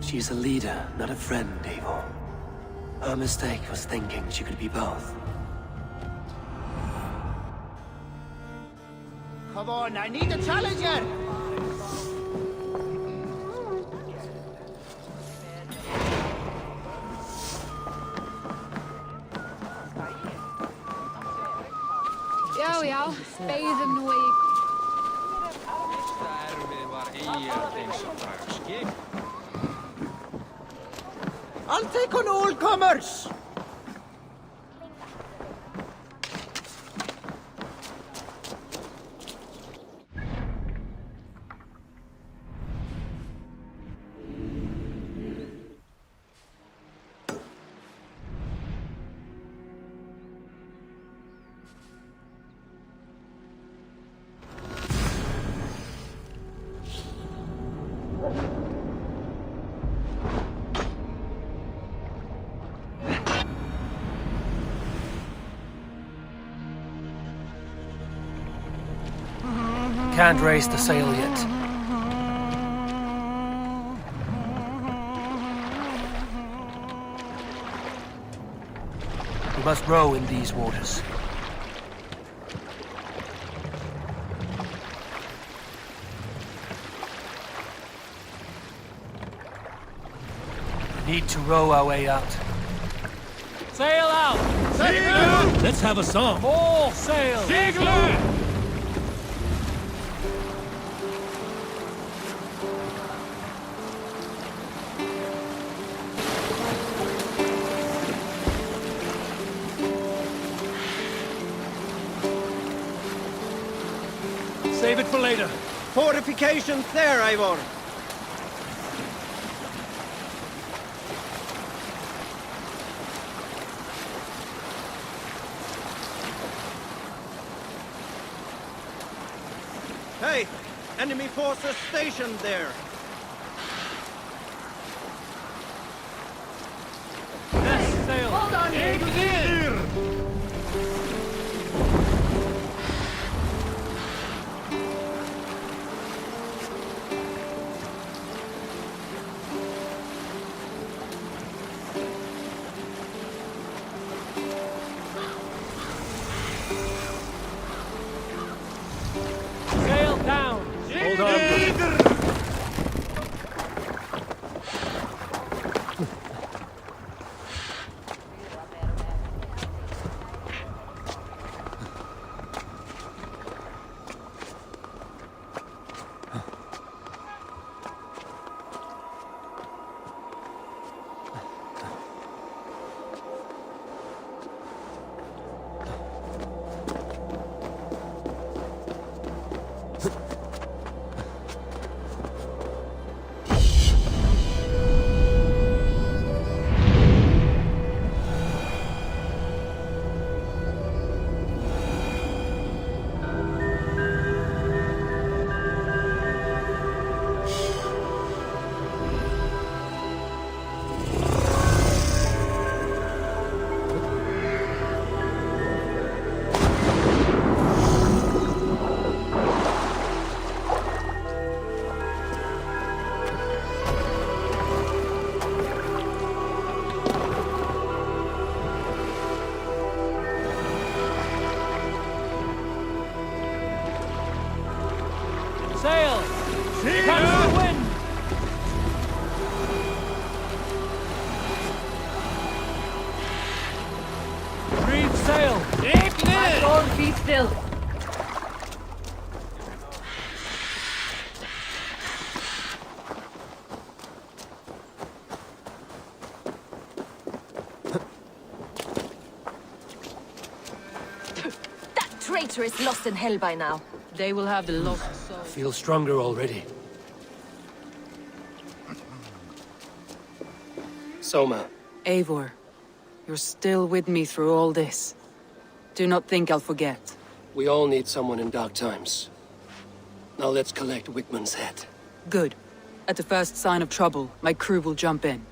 She is a leader, not a friend, Eivor. Her mistake was thinking she could be both. Come on, I need a challenger! Já, já, beigðum nú í... I'll take on all comers! Can't raise the sail yet. We must row in these waters. We need to row our way out. Sail out! Segler! Let's have a song. More sail! Segler! Save it for later. Fortifications there, Eivor. Hey, enemy forces stationed there. Yes, sail. Hold on, Clear. traitor is lost in hell by now. They will have the lost soul. I feel stronger already. Soma. Eivor, you're still with me through all this. Do not think I'll forget. We all need someone in dark times. Now let's collect Wickman's head. Good. At the first sign of trouble, my crew will jump in.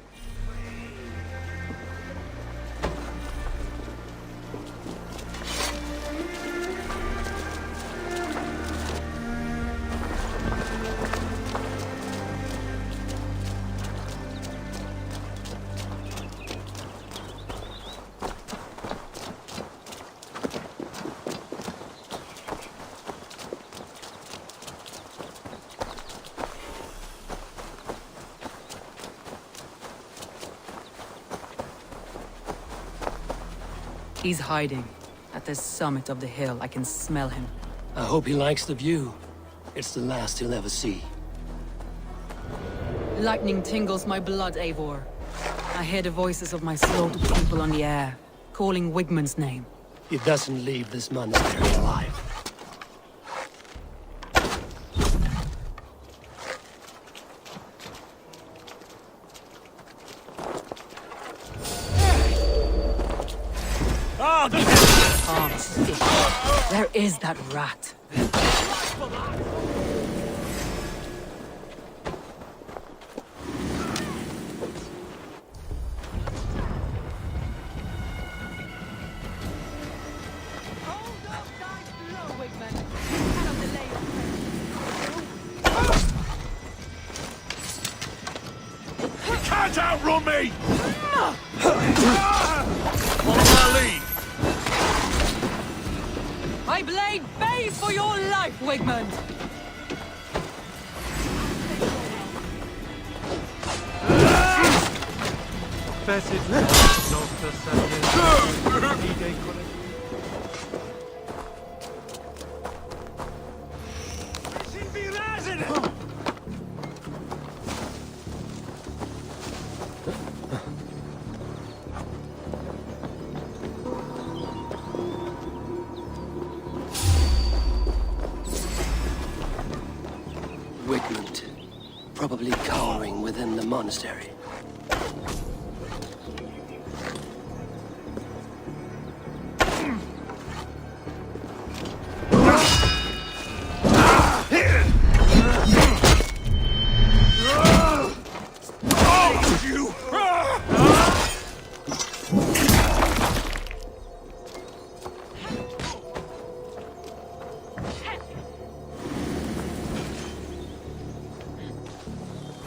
He's hiding. At the summit of the hill, I can smell him. I hope he likes the view. It's the last he'll ever see. Lightning tingles my blood, Eivor. I hear the voices of my slaughtered people on the air, calling Wigmund's name. He doesn't leave this monastery alive. Calm, stick. Where is that rat? Can't outrun me! Follow my lead! My blade bays for your life, Wigmund! Wigmund, probably cowering within the monastery.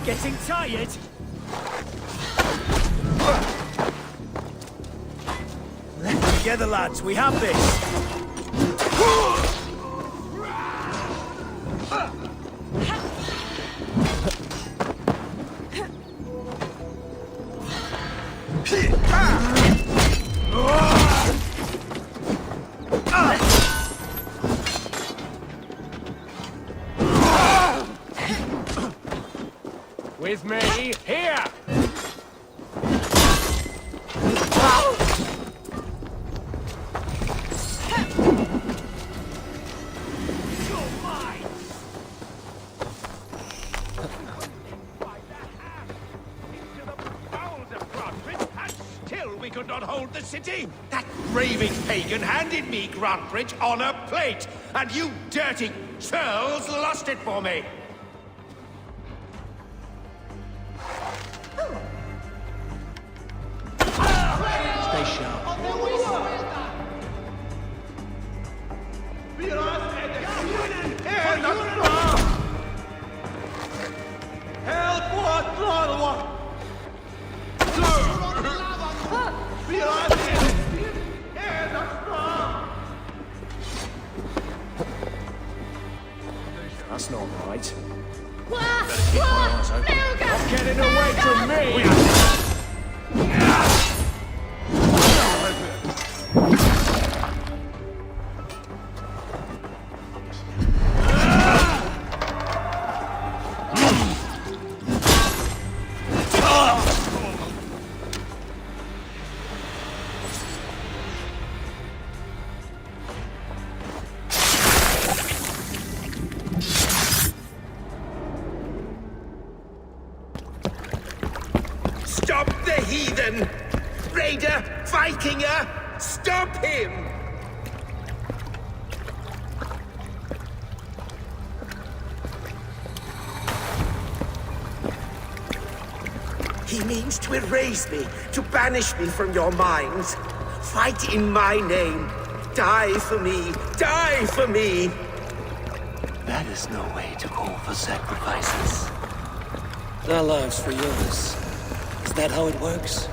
Getting tired? Together, lads, we have this! With me, here! We could not hold the city! That raving pagan handed me Grantbridge on a plate, and you dirty churls lost it for me! Stay sharp. That's not right. Better keep my eyes open. Not getting away from me! Stop the heathen! Raider, Vikinger, stop him! He means to erase me, to banish me from your minds. Fight in my name. Die for me. Die for me. That is no way to call for sacrifices. Their lives for yours. Is that how it works?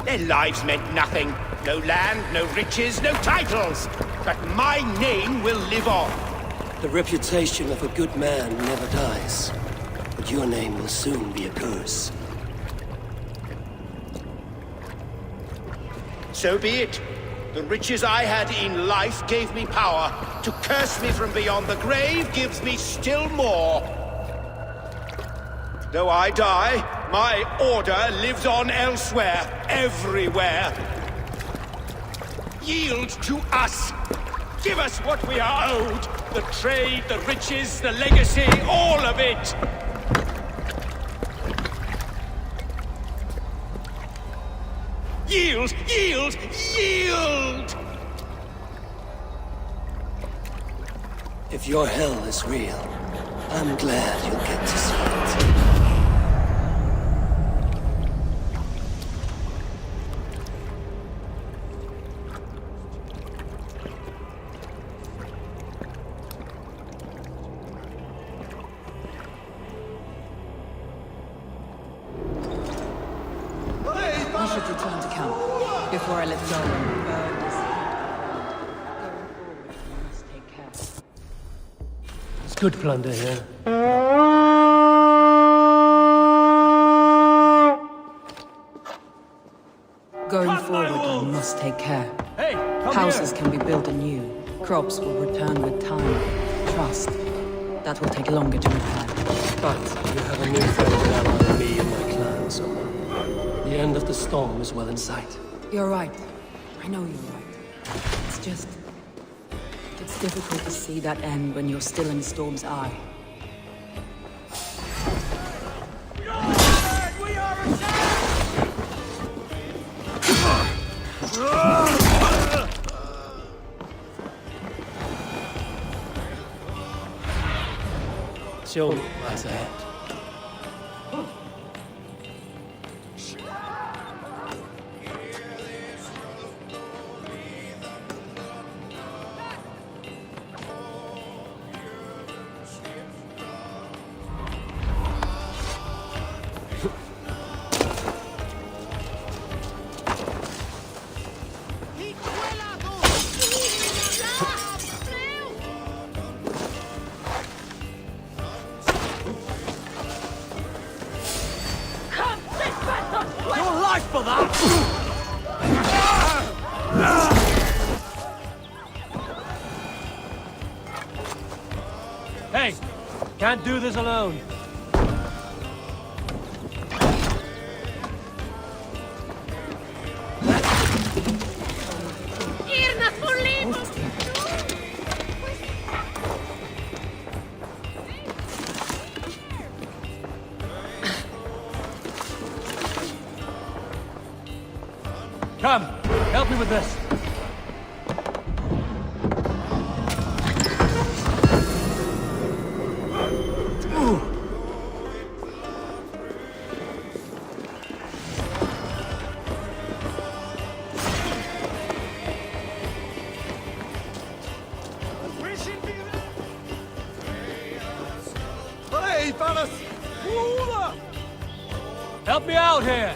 Their lives meant nothing. No land, no riches, no titles. But my name will live on. The reputation of a good man never dies. But your name will soon be a curse. So be it. The riches I had in life gave me power. To curse me from beyond the grave gives me still more. Though I die, my order lives on elsewhere, everywhere. Yield to us. Give us what we are owed. The trade, the riches, the legacy, all of it. Yield! Yield! Yield! If your hell is real, I'm glad you'll get to see it. We should return to camp before I let go and burn this. Going forward, we must take care. It's good plunder here. Going forward, I must take care. Houses can be built anew. Crops will return with time. Trust. That will take longer to repair. But You have a new friend and ally in me and my clan, someone. The end of the storm is well in sight. you're right. I know you're right. It's just... it's difficult to see that end when you're still in the storm's eye. Show me what's ahead. Hey! Can't do this alone. Come, help me with this. Hey, fellas! Help me out here.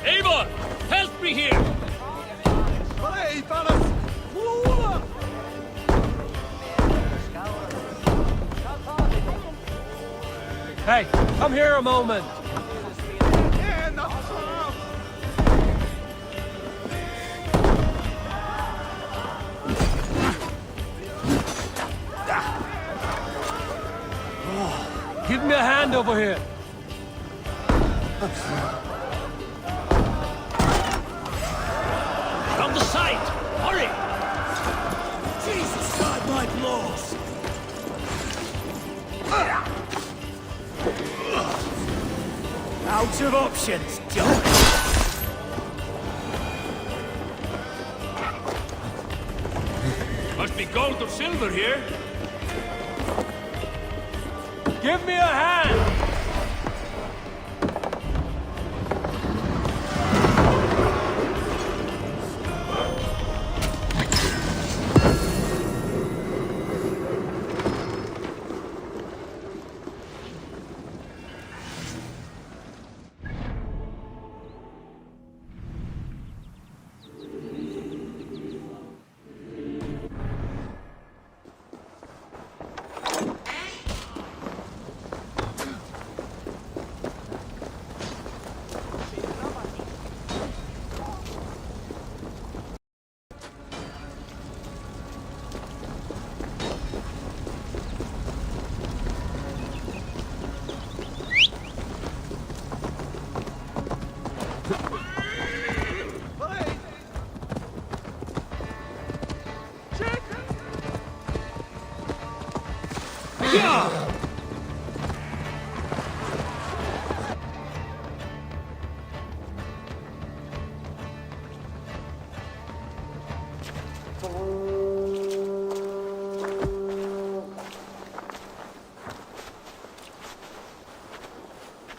Avon! Help me here! Hey, fellas! Hey, come here a moment. Give me a hand over here. From the side! Hurry! Jesus, God, my balls! out of options, Doc. Must be gold or silver here. Give me a hand!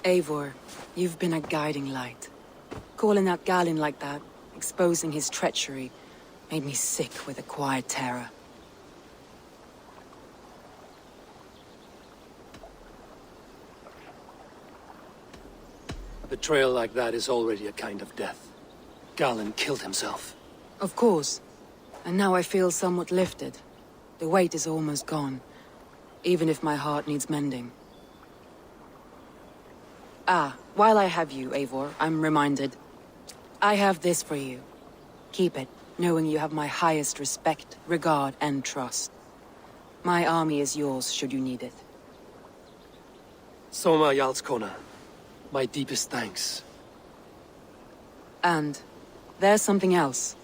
Eivor, you've been a guiding light. Calling out Galin like that, exposing his treachery, made me sick with a quiet terror. A betrayal like that is already a kind of death. Galin killed himself. Of course. And now I feel somewhat lifted. The weight is almost gone, even if my heart needs mending. Ah, while I have you, Eivor, I'm reminded. I have this for you. Keep it, knowing you have my highest respect, regard, and trust. My army is yours, should you need it. Soma Jarlskona, my deepest thanks. And there's something else.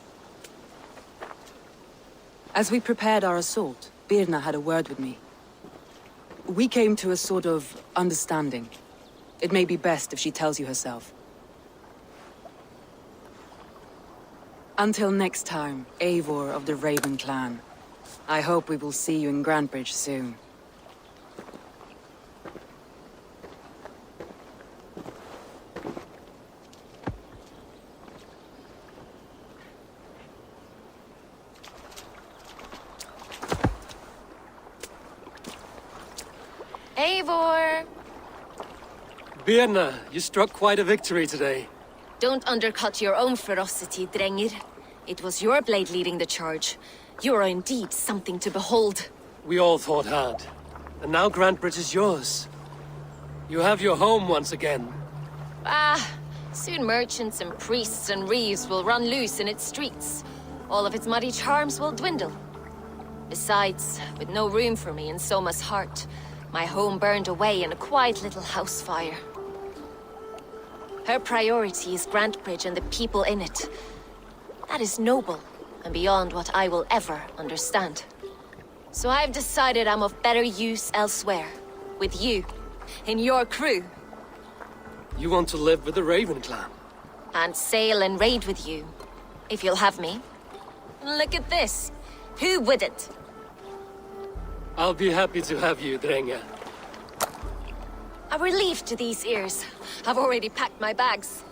As we prepared our assault, Birna had a word with me. We came to a sort of understanding. It may be best if she tells you herself. Until next time, Eivor of the Raven clan. I hope we will see you in Grantebridge soon. Eivor! Birna, you struck quite a victory today. Don't undercut your own ferocity, Drengir. It was your blade leading the charge. You are indeed something to behold. We all fought hard. And now Grantebridge is yours. You have your home once again. Soon merchants and priests and reeves will run loose in its streets. All of its muddy charms will dwindle. Besides, with no room for me in Soma's heart, my home burned away in a quiet little house fire. Her priority is Grantebridge and the people in it. That is noble, and beyond what I will ever understand. So I've decided I'm of better use elsewhere. With you. In your crew. You want to live with the Raven clan? And sail and raid with you. If you'll have me. Look at this. Who wouldn't? I'll be happy to have you, Drenga. A relief to these ears. I've already packed my bags.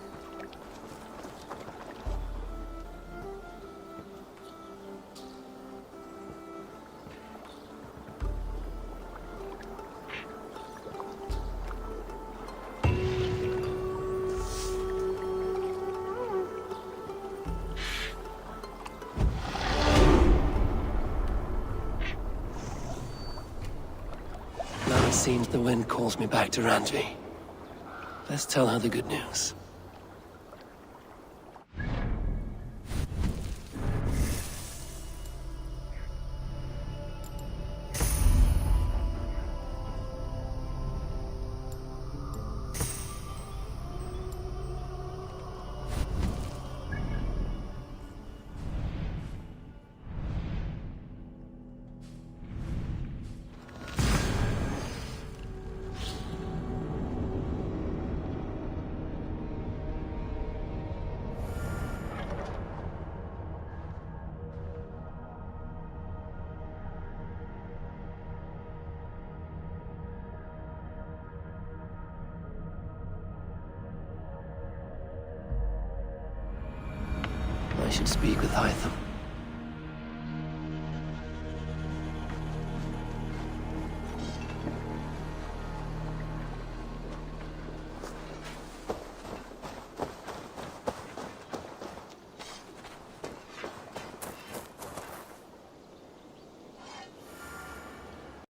Now it seems the wind calls me back to Randvi. Let's tell her the good news. should speak with Hytham.